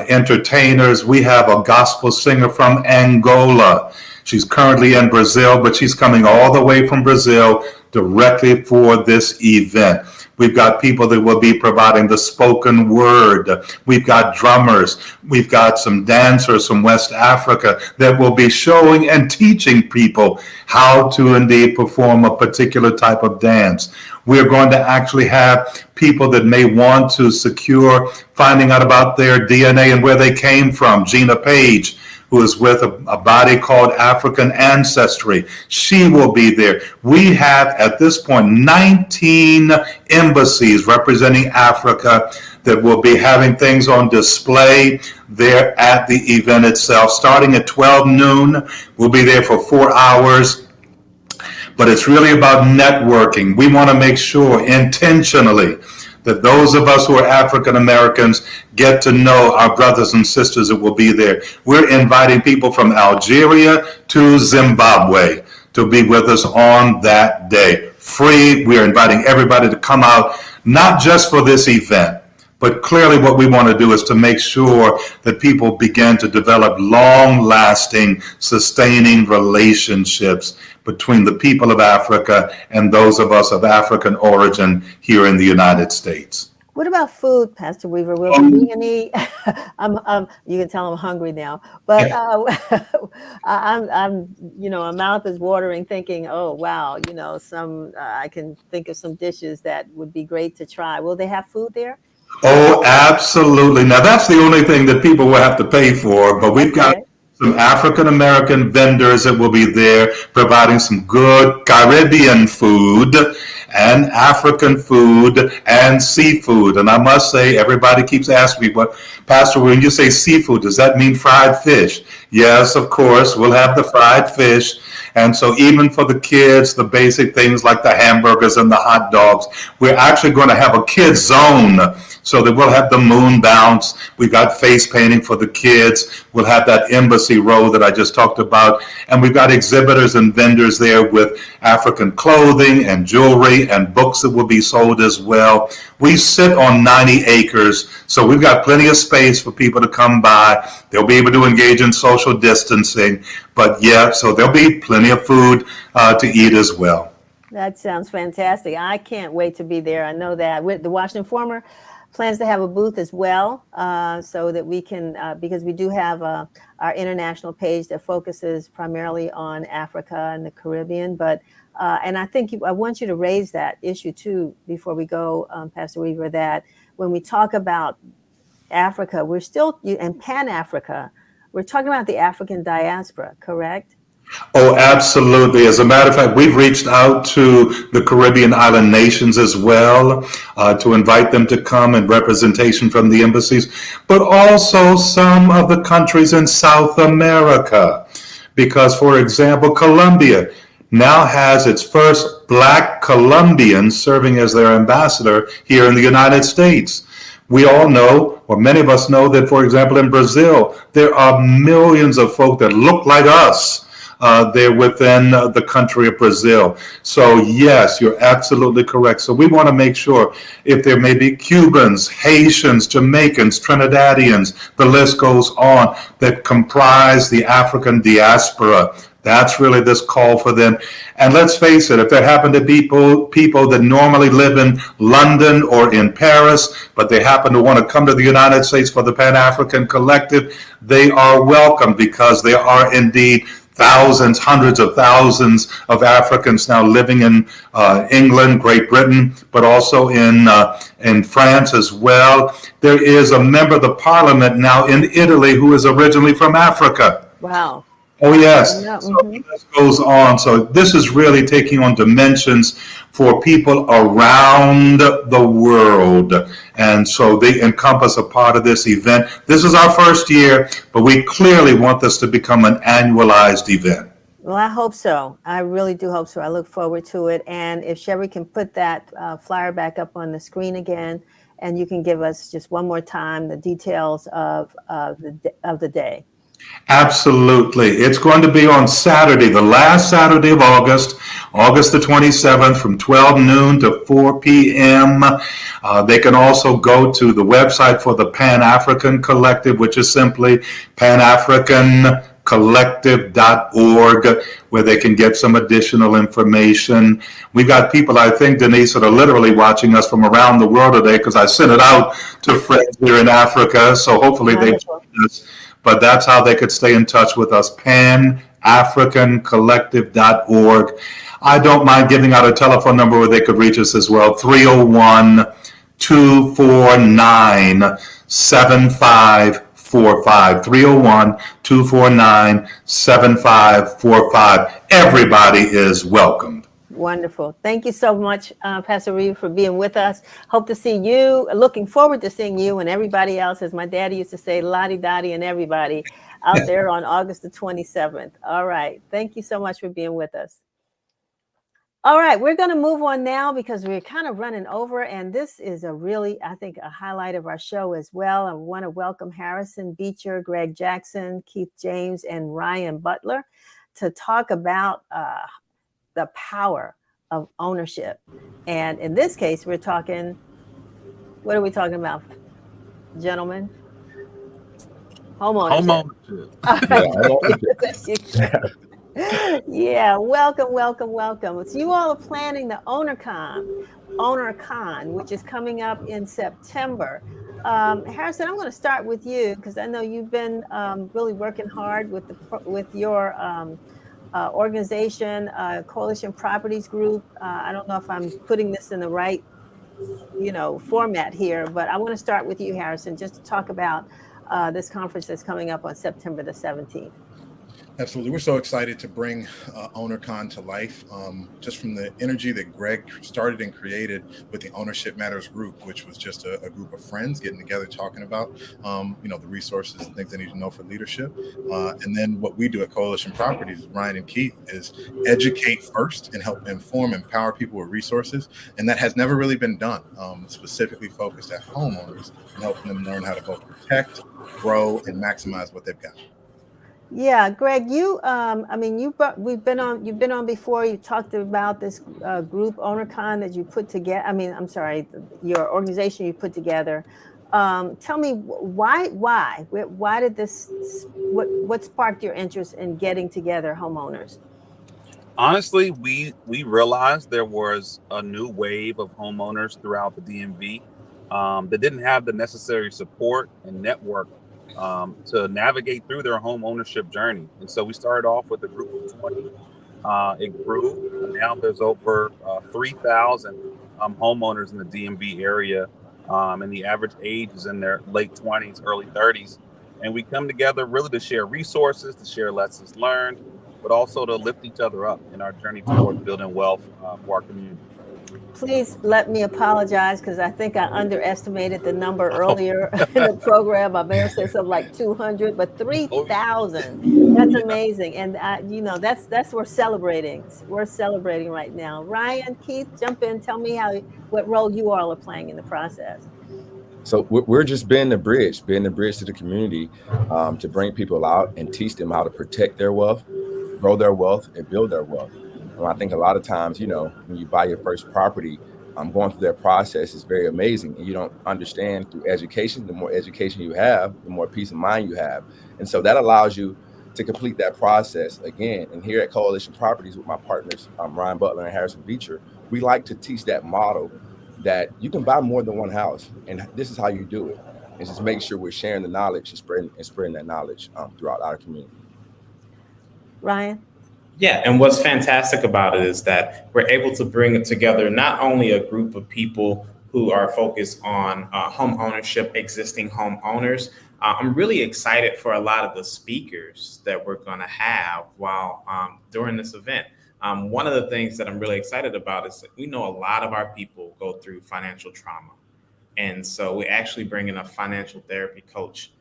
entertainers. We have a gospel singer from Angola. She's currently in Brazil, but she's coming all the way from Brazil directly for this event. We've got people that will be providing the spoken word. We've got drummers. We've got some dancers from West Africa that will be showing and teaching people how to indeed perform a particular type of dance. We're going to actually have people that may want to secure finding out about their DNA and where they came from. Gina Page, who is with a body called African Ancestry. She will be there. We have, at this point, 19 embassies representing Africa that will be having things on display there at the event itself. Starting at 12 noon, we'll be there for 4 hours. But it's really about networking. We want to make sure intentionally that those of us who are African Americans get to know our brothers and sisters that will be there. We're inviting people from Algeria to Zimbabwe to be with us on that day. Free. We're inviting everybody to come out, not just for this event, but clearly what we want to do is to make sure that people begin to develop long-lasting, sustaining relationships between the people of Africa and those of us of African origin here in the United States. What about food, Pastor Weaver? Will there be any? You can tell I'm hungry now, but my mouth is watering, thinking, oh wow, I can think of some dishes that would be great to try. Will they have food there? Oh, absolutely. Now that's the only thing that people will have to pay for, but we've got some African American vendors that will be there providing some good Caribbean food and African food and seafood. And I must say, everybody keeps asking me, but Pastor, when you say seafood, does that mean fried fish? Yes, of course, we'll have the fried fish. And so even for the kids, the basic things like the hamburgers and the hot dogs, we're actually going to have a kids zone so that we'll have the moon bounce. We've got face painting for the kids. We'll have that embassy row that I just talked about. And we've got exhibitors and vendors there with African clothing and jewelry and books that will be sold as well. We sit on 90 acres, so we've got plenty of space for people to come by. They'll be able to engage in social distancing. But yeah, so there'll be plenty of food to eat as well. That sounds fantastic. I can't wait to be there. I know that with the Washington Informer plans to have a booth as well, so that we can, because we do have our international page that focuses primarily on Africa and the Caribbean. But and I think I want you to raise that issue too before we go, Pastor Weaver, that when we talk about Africa, we're still, and Pan-Africa, we're talking about the African diaspora, correct? Oh, absolutely. As a matter of fact, we've reached out to the Caribbean island nations as well to invite them to come and representation from the embassies, but also some of the countries in South America. Because, for example, Colombia now has its first Black Colombian serving as their ambassador here in the United States. We all know, or many of us know, that, for example, in Brazil, there are millions of folk that look like us. They're within the country of Brazil. So yes, you're absolutely correct. So we want to make sure if there may be Cubans, Haitians, Jamaicans, Trinidadians, the list goes on, that comprise the African diaspora, That's really this call for them. And let's face it, if there happen to be people that normally live in London or in Paris, but they happen to want to come to the United States for the Pan-African Collective, they are welcome, because there are indeed thousands, hundreds of thousands of Africans now living in England, Great Britain, but also in France as well. There is a member of the parliament now in Italy who is originally from Africa. Wow. Oh, yes. Yeah, So this goes on. So this is really taking on dimensions for people around the world. And so they encompass a part of this event. This is our first year, but we clearly want this to become an annualized event. Well, I hope so. I really do hope so. I look forward to it. And if Sherry can put that flyer back up on the screen again, and you can give us just one more time the details of the day. Absolutely. It's going to be on Saturday, the last Saturday of August, August the 27th, from 12 noon to 4 p.m. They can also go to the website for the Pan-African Collective, which is simply panafricancollective.org, where they can get some additional information. We've got people, I think, Denise, that are literally watching us from around the world today, because I sent it out to friends here in Africa. So hopefully they join us. But that's how they could stay in touch with us, panafricancollective.org. I don't mind giving out a telephone number where they could reach us as well, 301-249-7545, 301-249-7545. Everybody is welcomed. Wonderful. Thank you so much, Pastor Reeve, for being with us. Hope to see you. Looking forward to seeing you and everybody else, as my daddy used to say, Lottie Dottie and everybody out there on August the 27th. All right. Thank you so much for being with us. All right. We're going to move on now, because we're kind of running over. And this is a really, I think, a highlight of our show as well. I want to welcome Harrison Beecher, Greg Jackson, Keith James, and Ryan Butler to talk about the power of ownership. And in this case, we're talking, what are we talking about, gentlemen? Homeownership. Yeah, welcome. So you all are planning the OwnerCon, which is coming up in September. Harrison, I'm going to start with you, because I know you've been really working hard with your organization, Coalition Properties Group. I don't know if I'm putting this in the right, format here, but I want to start with you, Harrison, just to talk about this conference that's coming up on September the 17th. Absolutely. We're so excited to bring OwnerCon to life, just from the energy that Greg started and created with the Ownership Matters group, which was just a group of friends getting together, talking about, the resources and things they need to know for leadership. And then what we do at Coalition Properties, Ryan and Keith, is educate first and help inform, empower people with resources. And that has never really been done, specifically focused at homeowners and helping them learn how to both protect, grow, and maximize what they've got. Yeah, Greg, you've been on before. You talked about this group OwnerCon that you put together. Your organization you put together. Tell me why did this? What sparked your interest in getting together homeowners? Honestly, we realized there was a new wave of homeowners throughout the DMV that didn't have the necessary support and network to navigate through their home ownership journey. And so we started off with a group of 20. It grew. Now there's over 3,000 homeowners in the DMV area. And the average age is in their late 20s, early 30s. And we come together really to share resources, to share lessons learned, but also to lift each other up in our journey towards building wealth for our community. Please let me apologize, because I think I underestimated the number earlier in the program. I may have said something like 200, but 3,000. That's amazing. And that's we're celebrating. We're celebrating right now. Ryan, Keith, jump in. Tell me what role you all are playing in the process. So we're just being the bridge to the community, to bring people out and teach them how to protect their wealth, grow their wealth, and build their wealth. I think a lot of times, when you buy your first property, going through that process is very amazing. And you don't understand through education. The more education you have, the more peace of mind you have. And so that allows you to complete that process again. And here at Coalition Properties with my partners, Ryan Butler and Harrison Beecher, we like to teach that model that you can buy more than one house, and this is how you do it. And just make sure we're sharing the knowledge and spreading that knowledge throughout our community. Ryan? Yeah, and what's fantastic about it is that we're able to bring together not only a group of people who are focused on home ownership, existing homeowners. I'm really excited for a lot of the speakers that we're going to have while during this event. One of the things that I'm really excited about is that we know a lot of our people go through financial trauma. And so we actually bring in a financial therapy coach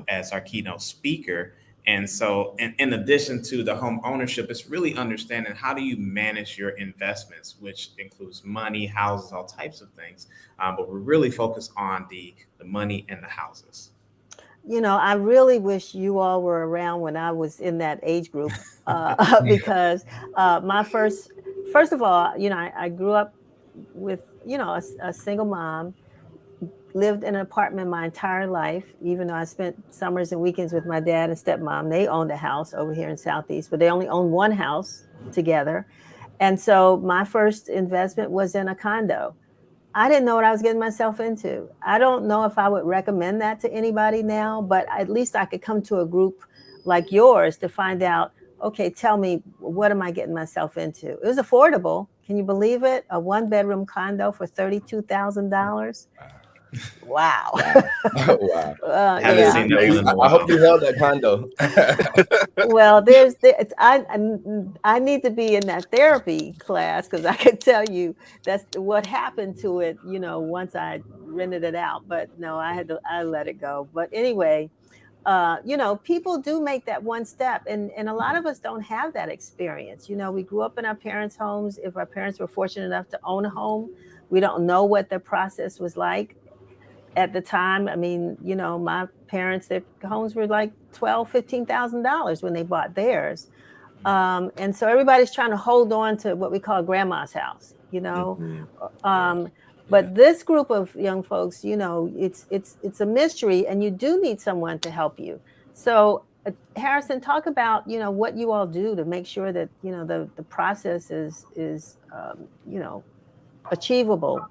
as our keynote speaker. And so in addition to the home ownership, it's really understanding how do you manage your investments, which includes money, houses, all types of things. But we're really focused on the money and the houses. You know, I really wish you all were around when I was in that age group because my first of all, you know, I grew up with, you know, a single mom, lived in an apartment my entire life, even though I spent summers and weekends with my dad and stepmom. They owned a house over here in Southeast, but they only owned one house together. And so my first investment was in a condo. I didn't know what I was getting myself into. I don't know if I would recommend that to anybody now, but at least I could come to a group like yours to find out, okay, tell me, what am I getting myself into? It was affordable. Can you believe it? A 1-bedroom condo for $32,000. Wow. Wow. Haven't seen that one in a I while. hope you held that condo. Well, I need to be in that therapy class because I can tell you that's what happened to it, you know, once I rented it out. But no, I let it go. But anyway, you know, people do make that one step, and a lot of us don't have that experience. You know, we grew up in our parents' homes. If our parents were fortunate enough to own a home, we don't know what the process was like at the time. I mean, you know, my parents, their homes were like $12,000, $15,000 when they bought theirs. And so everybody's trying to hold on to what we call grandma's house, you know. But this group of young folks, you know, it's a mystery, and you do need someone to help you. So Harrison, talk about, you know, what you all do to make sure that, you know, the process is you know, achievable.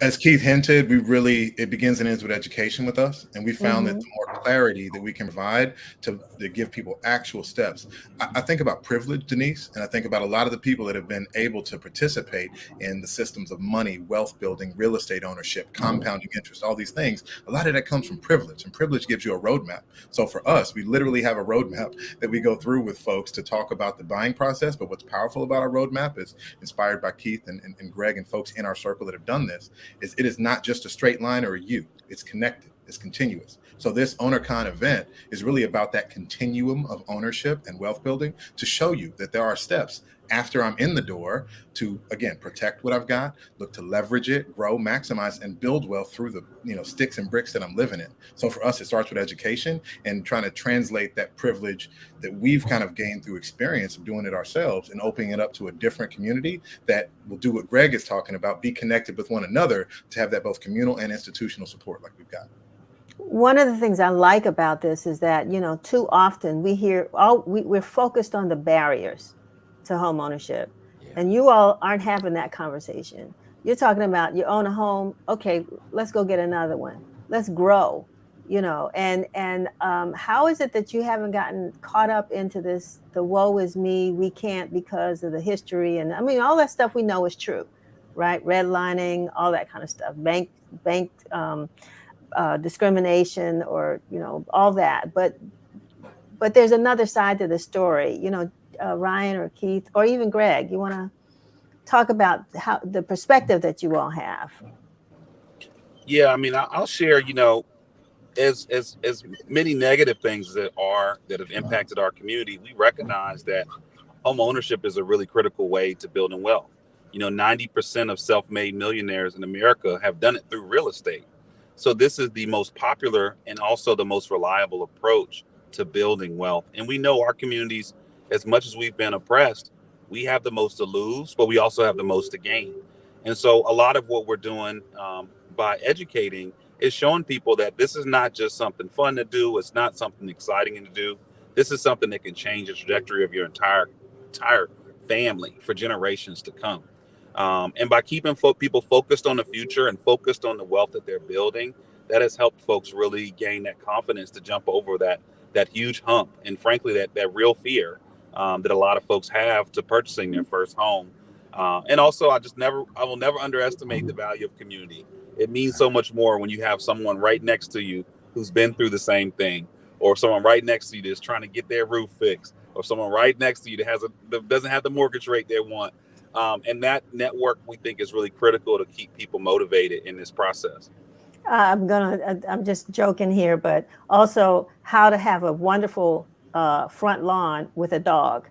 As Keith hinted, it begins and ends with education with us. And we found that the more clarity that we can provide to give people actual steps. I think about privilege, Denise, and I think about a lot of the people that have been able to participate in the systems of money, wealth building, real estate ownership, compounding interest, all these things. A lot of that comes from privilege, and privilege gives you a roadmap. So for us, we literally have a roadmap that we go through with folks to talk about the buying process. But what's powerful about our roadmap is inspired by Keith and Greg and folks in our circle that have done this. It is not just a straight line or a U. It's connected. It's continuous. So this OwnerCon event is really about that continuum of ownership and wealth building to show you that there are steps after I'm in the door to, again, protect what I've got, look to leverage it, grow, maximize, and build wealth through the, you know, sticks and bricks that I'm living in. So for us, it starts with education and trying to translate that privilege that we've kind of gained through experience of doing it ourselves and opening it up to a different community that will do what Greg is talking about, be connected with one another to have that both communal and institutional support like we've got. One of the things I like about this is that, you know, too often we hear, we're focused on the barriers to home ownership, and you all aren't having that conversation. You're talking about you own a home. Okay, let's go get another one. Let's grow, you know, and how is it that you haven't gotten caught up into this, the woe is me, we can't because of the history. And I mean, all that stuff we know is true, right? Redlining, all that kind of stuff, bank discrimination, or, you know, all that. But there's another side to the story, you know. Ryan or Keith or even Greg, you want to talk about how the perspective that you all have? Yeah, I mean, I'll share, you know, as many negative things that have impacted our community, we recognize that home ownership is a really critical way to building wealth. You know, 90% of self-made millionaires in America have done it through real estate. So this is the most popular and also the most reliable approach to building wealth. And we know our communities, as much as we've been oppressed, we have the most to lose, but we also have the most to gain. And so a lot of what we're doing by educating is showing people that this is not just something fun to do. It's not something exciting to do. This is something that can change the trajectory of your entire family for generations to come. And by keeping people focused on the future and focused on the wealth that they're building, that has helped folks really gain that confidence to jump over that huge hump, and frankly that real fear that a lot of folks have to purchasing their first home. And also, I will never underestimate the value of community. It means so much more when you have someone right next to you who's been through the same thing, or someone right next to you that's trying to get their roof fixed, or someone right next to you that doesn't have the mortgage rate they want. And that network, we think, is really critical to keep people motivated in this process. I'm just joking here, but also how to have a wonderful front lawn with a dog.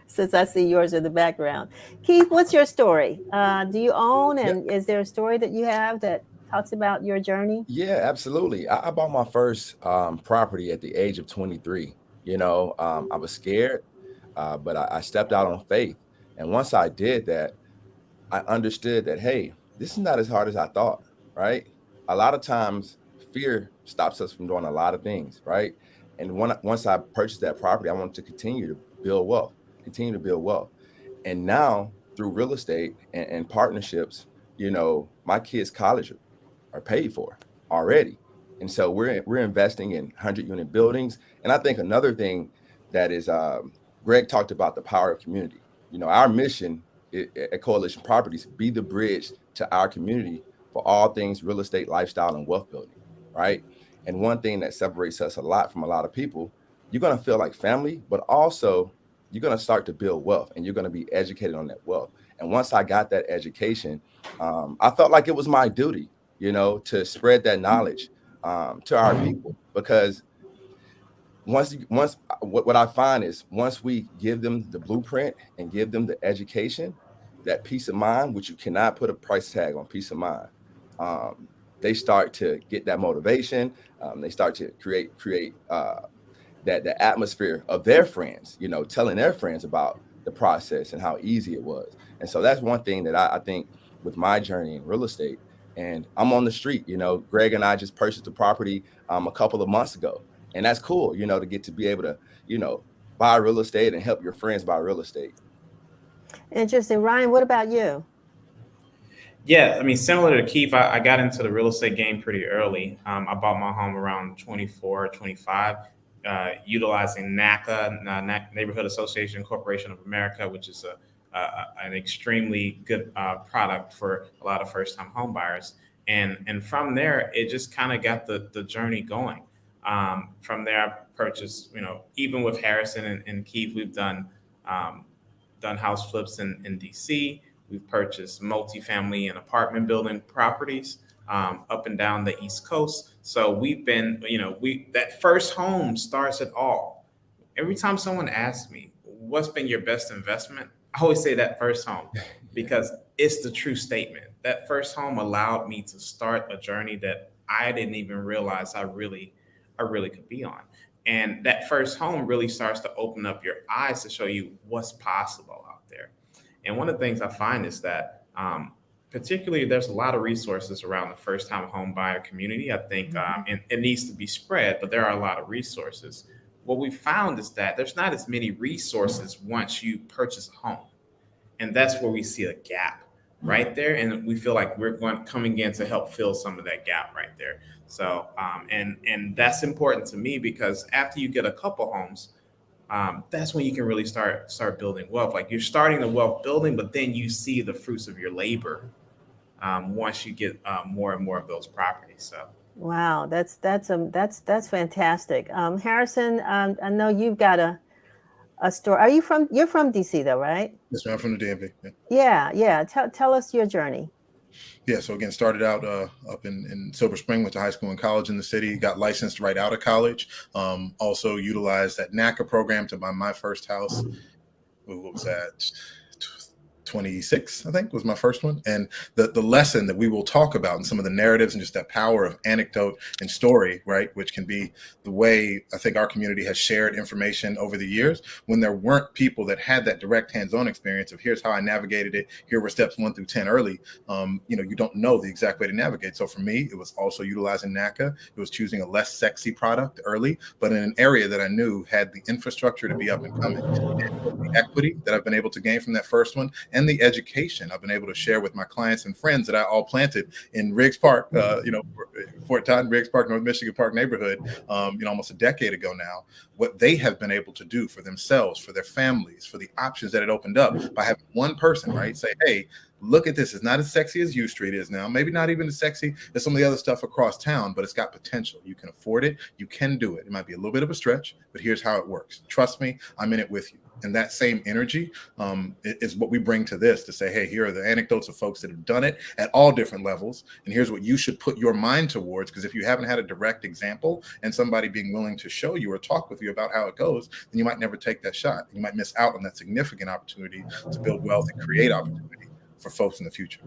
Since I see yours in the background. Keith, what's your story? Do you own, and is there a story that you have that talks about your journey? Yeah, absolutely. I bought my first property at the age of 23. You know, I was scared, but I stepped out on faith. And once I did that, I understood that, hey, this is not as hard as I thought, right? A lot of times fear stops us from doing a lot of things, right? And once I purchased that property, I wanted to continue to build wealth. And now through real estate and partnerships, you know, my kids' college are paid for already. And so we're investing in 100-unit buildings. And I think another thing that is, Greg talked about the power of community. You know, our mission at Coalition Properties, be the bridge to our community for all things real estate, lifestyle, and wealth building, right? And one thing that separates us a lot from a lot of people, you're going to feel like family, but also you're going to start to build wealth, and you're going to be educated on that wealth. And once I got that education, I felt like it was my duty, you know, to spread that knowledge to our people, because what I find is once we give them the blueprint and give them the education, that peace of mind, which you cannot put a price tag on peace of mind, they start to get that motivation. They start to create that the atmosphere of their friends, you know, telling their friends about the process and how easy it was. And so that's one thing that I think with my journey in real estate. And I'm on the street, you know, Greg and I just purchased a property a couple of months ago. And that's cool, you know, to be able to, you know, buy real estate and help your friends buy real estate. Interesting. Ryan, what about you? Yeah, I mean, similar to Keith, I got into the real estate game pretty early. I bought my home around 24, 25, utilizing NACA, Neighborhood Association Corporation of America, which is an extremely good product for a lot of first-time home buyers. And from there, it just kind of got the journey going. From there, I purchased, you know, even with Harrison and Keith, we've done house flips in DC. We've purchased multifamily and apartment building properties up and down the East Coast. So we've been, you know, that first home starts it all. Every time someone asks me, what's been your best investment? I always say that first home, because it's the true statement. That first home allowed me to start a journey that I didn't even realize I really could be on. And that first home really starts to open up your eyes to show you what's possible out there. And one of the things I find is that particularly there's a lot of resources around the first-time home buyer community. I think and it needs to be spread, but there are a lot of resources. What we found is that there's not as many resources once you purchase a home. And that's where we see a gap right there. And we feel like we're coming in to help fill some of that gap right there. So, and that's important to me, because after you get a couple homes, that's when you can really start building wealth. Like, you're starting the wealth building, but then you see the fruits of your labor once you get more and more of those properties. So. Wow, that's fantastic. Harrison, I know you've got a story. You're from DC though, right? Yes, I'm from the DMV. Yeah. Tell us your journey. Yeah, so again, started out up in Silver Spring, went to high school and college in the city, got licensed right out of college. Also utilized that NACA program to buy my first house. What was that? 26, I think, was my first one. And the lesson that we will talk about and some of the narratives and just that power of anecdote and story, right, which can be the way I think our community has shared information over the years when there weren't people that had that direct hands-on experience of here's how I navigated it. Here were steps 1 through 10 early. You don't know the exact way to navigate. So for me, it was also utilizing NACA. It was choosing a less sexy product early, but in an area that I knew had the infrastructure to be up and coming. And the equity that I've been able to gain from that first one and the education I've been able to share with my clients and friends that I all planted in Riggs Park, Fort Todd, Riggs Park, North Michigan Park neighborhood, almost a decade ago now, what they have been able to do for themselves, for their families, for the options that it opened up by having one person, right, say, hey, look at this. It's not as sexy as U Street is now. Maybe not even as sexy as some of the other stuff across town, but it's got potential. You can afford it. You can do it. It might be a little bit of a stretch, but here's how it works. Trust me, I'm in it with you. And that same energy is what we bring to this to say, hey, here are the anecdotes of folks that have done it at all different levels. And here's what you should put your mind towards. Because if you haven't had a direct example and somebody being willing to show you or talk with you about how it goes, then you might never take that shot. You might miss out on that significant opportunity to build wealth and create opportunity for folks in the future.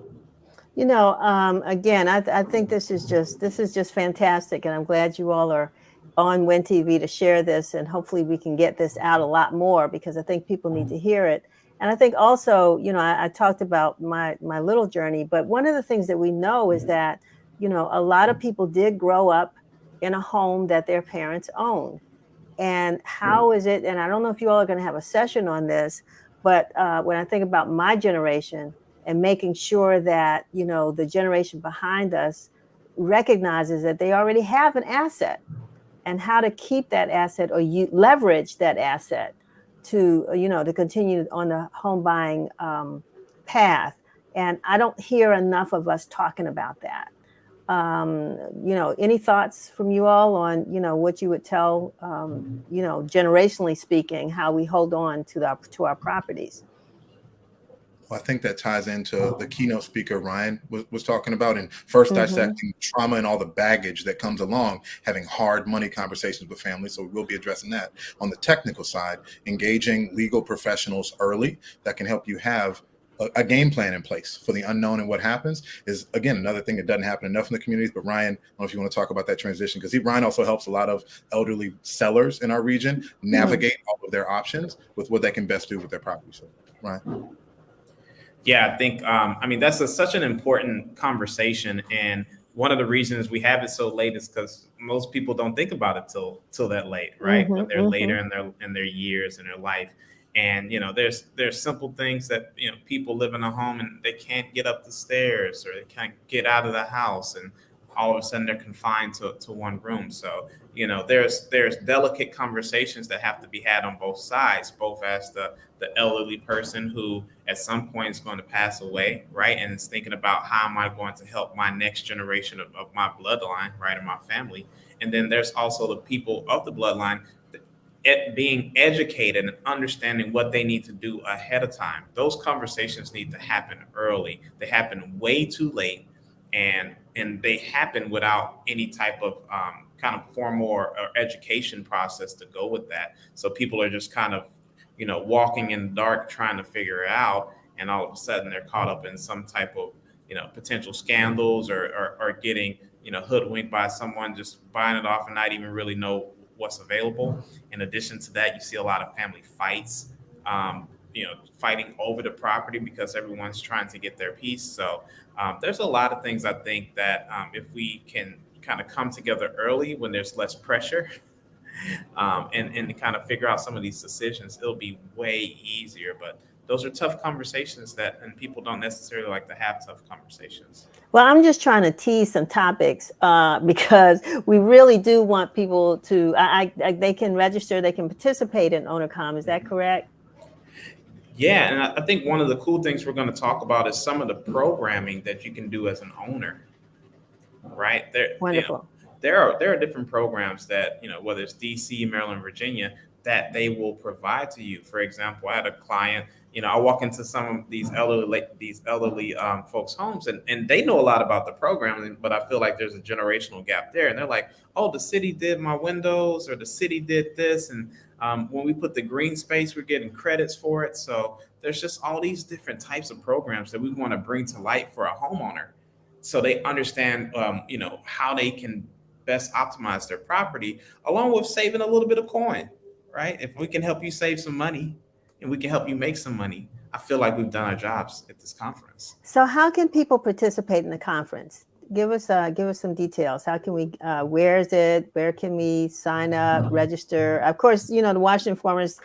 Again, I think this is just fantastic. And I'm glad you all are on Win TV to share this, and hopefully we can get this out a lot more because I think people need to hear it. And I think also, I talked about my little journey, but one of the things that we know is that, a lot of people did grow up in a home that their parents owned. And how is it, and I don't know if you all are going to have a session on this, but when I think about my generation and making sure that, the generation behind us recognizes that they already have an asset, and how to keep that asset or leverage that asset to continue on the home buying path. And I don't hear enough of us talking about that. Any thoughts from you all on, what you would tell, generationally speaking, how we hold on to our properties? Well, I think that ties into the keynote speaker Ryan was talking about, and first dissecting trauma and all the baggage that comes along having hard money conversations with families. So we'll be addressing that. On the technical side, engaging legal professionals early that can help you have a game plan in place for the unknown and what happens is, again, another thing that doesn't happen enough in the communities. But Ryan, I don't know if you want to talk about that transition, because Ryan also helps a lot of elderly sellers in our region navigate all of their options with what they can best do with their property. So, Ryan. Yeah, I think, that's such an important conversation. And one of the reasons we have it so late is because most people don't think about it till that late, right? When they're later in their years in their life. And, there's simple things that, people live in a home and they can't get up the stairs or they can't get out of the house. And all of a sudden they're confined to one room. So, there's delicate conversations that have to be had on both sides, both as the elderly person who at some point is going to pass away, right? And is thinking about how am I going to help my next generation of my bloodline, right, and my family. And then there's also the people of the bloodline being educated and understanding what they need to do ahead of time. Those conversations need to happen early. They happen way too late, and they happen without any type of kind of formal or education process to go with that. So people are just kind of, walking in the dark trying to figure it out, and all of a sudden they're caught up in some type of, potential scandals or getting, hoodwinked by someone just buying it off and not even really know what's available. In addition to that, you see a lot of family fights, fighting over the property because everyone's trying to get their piece. So there's a lot of things I think that if we can kind of come together early when there's less pressure and kind of figure out some of these decisions, it'll be way easier. But those are tough conversations and people don't necessarily like to have tough conversations. Well, I'm just trying to tease some topics because we really do want people to, they can register, they can participate in OwnerCon. Is that correct? Yeah, and I think one of the cool things we're going to talk about is some of the programming that you can do as an owner, right? Wonderful. There are different programs that, whether it's DC, Maryland, Virginia, that they will provide to you. For example, I had a client, I walk into some of these elderly folks' homes, and they know a lot about the program, but I feel like there's a generational gap there. And they're like, "Oh, the city did my windows, or the city did this," and when we put the green space, we're getting credits for it. So there's just all these different types of programs that we want to bring to light for a homeowner, so they understand, how they can best optimize their property, along with saving a little bit of coin, right? If we can help you save some money and we can help you make some money, I feel like we've done our jobs at this conference. So how can people participate in the conference? Give us some details. How can we, where is it? Where can we sign up, register? Of course, the Washington Informer's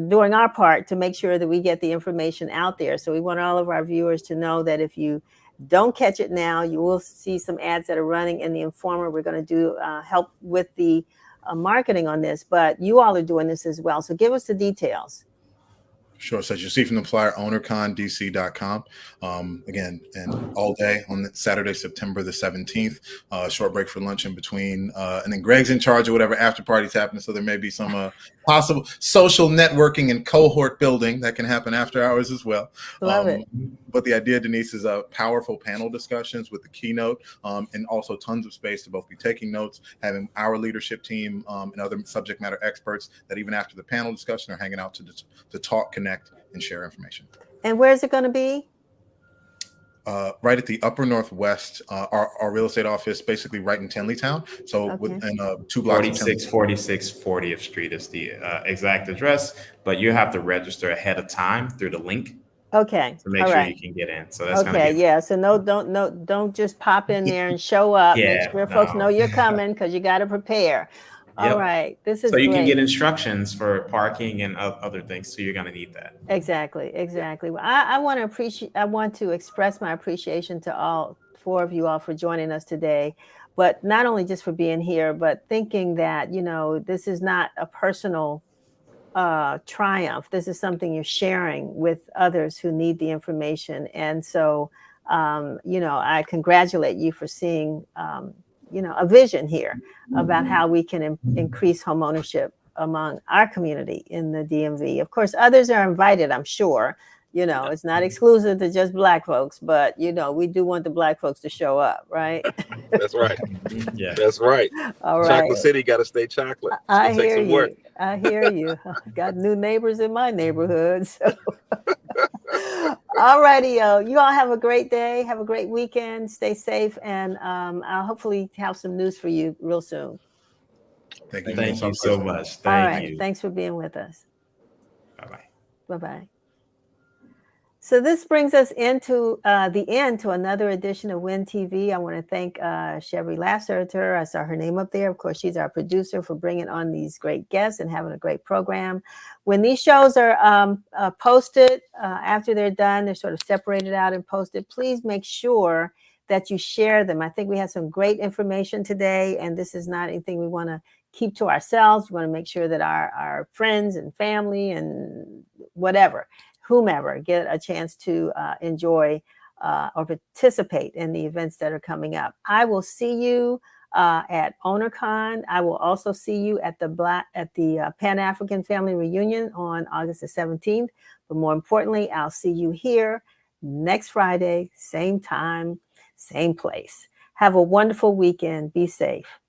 doing our part to make sure that we get the information out there. So we want all of our viewers to know that if you don't catch it now, you will see some ads that are running in the Informer. We're going to do help with the marketing on this, but you all are doing this as well. So give us the details. Sure. So as you see from the flyer, OwnerConDC.com. Again, and all day on Saturday, September the 17th, short break for lunch in between. And then Greg's in charge of whatever after parties happen. So there may be some possible social networking and cohort building that can happen after hours as well. Love it. But the idea, Denise, is powerful panel discussions with the keynote, and also tons of space to both be taking notes, having our leadership team and other subject matter experts that even after the panel discussion are hanging out to talk, connect, and share information. And where is it going to be? Right at the Upper Northwest, our real estate office, basically right in Tenleytown. So within 2 blocks. 46 40th Street is the exact address, but you have to register ahead of time through the link. Okay. To make sure you can get in. So that's okay. Yeah. So don't just pop in there and show up. Make sure folks know you're coming, because you got to prepare. All right. This is so you great. can get instructions for parking and other things. So you're going to need that. Exactly. Well, I want to express my appreciation to all 4 of you all for joining us today, but not only just for being here, but thinking that, this is not a personal triumph. This is something you're sharing with others who need the information. And so, I congratulate you for seeing, a vision here about how we can increase homeownership among our community in the DMV. Of course, others are invited, I'm sure. It's not exclusive to just Black folks, but, we do want the Black folks to show up, right? That's right. Yeah, that's right. All right. Chocolate City got to stay chocolate. I hear you. I hear you. Got new neighbors in my neighborhood. So. All righty, you all have a great day. Have a great weekend. Stay safe, and I'll hopefully have some news for you real soon. Thank you so much. Thank you. Thanks for being with us. Bye-bye. Bye-bye. So this brings us into the end to another edition of Win TV. I want to thank Chevy Lasseter. I saw her name up there. Of course, she's our producer for bringing on these great guests and having a great program. When these shows are posted, after they're done, they're sort of separated out and posted. Please make sure that you share them. I think we had some great information today, and this is not anything we want to keep to ourselves. We want to make sure that our friends and family and whomever get a chance to enjoy or participate in the events that are coming up. I will see you at OwnerCon. I will also see you at the Pan-African Family Reunion on August the 17th. But more importantly, I'll see you here next Friday, same time, same place. Have a wonderful weekend. Be safe.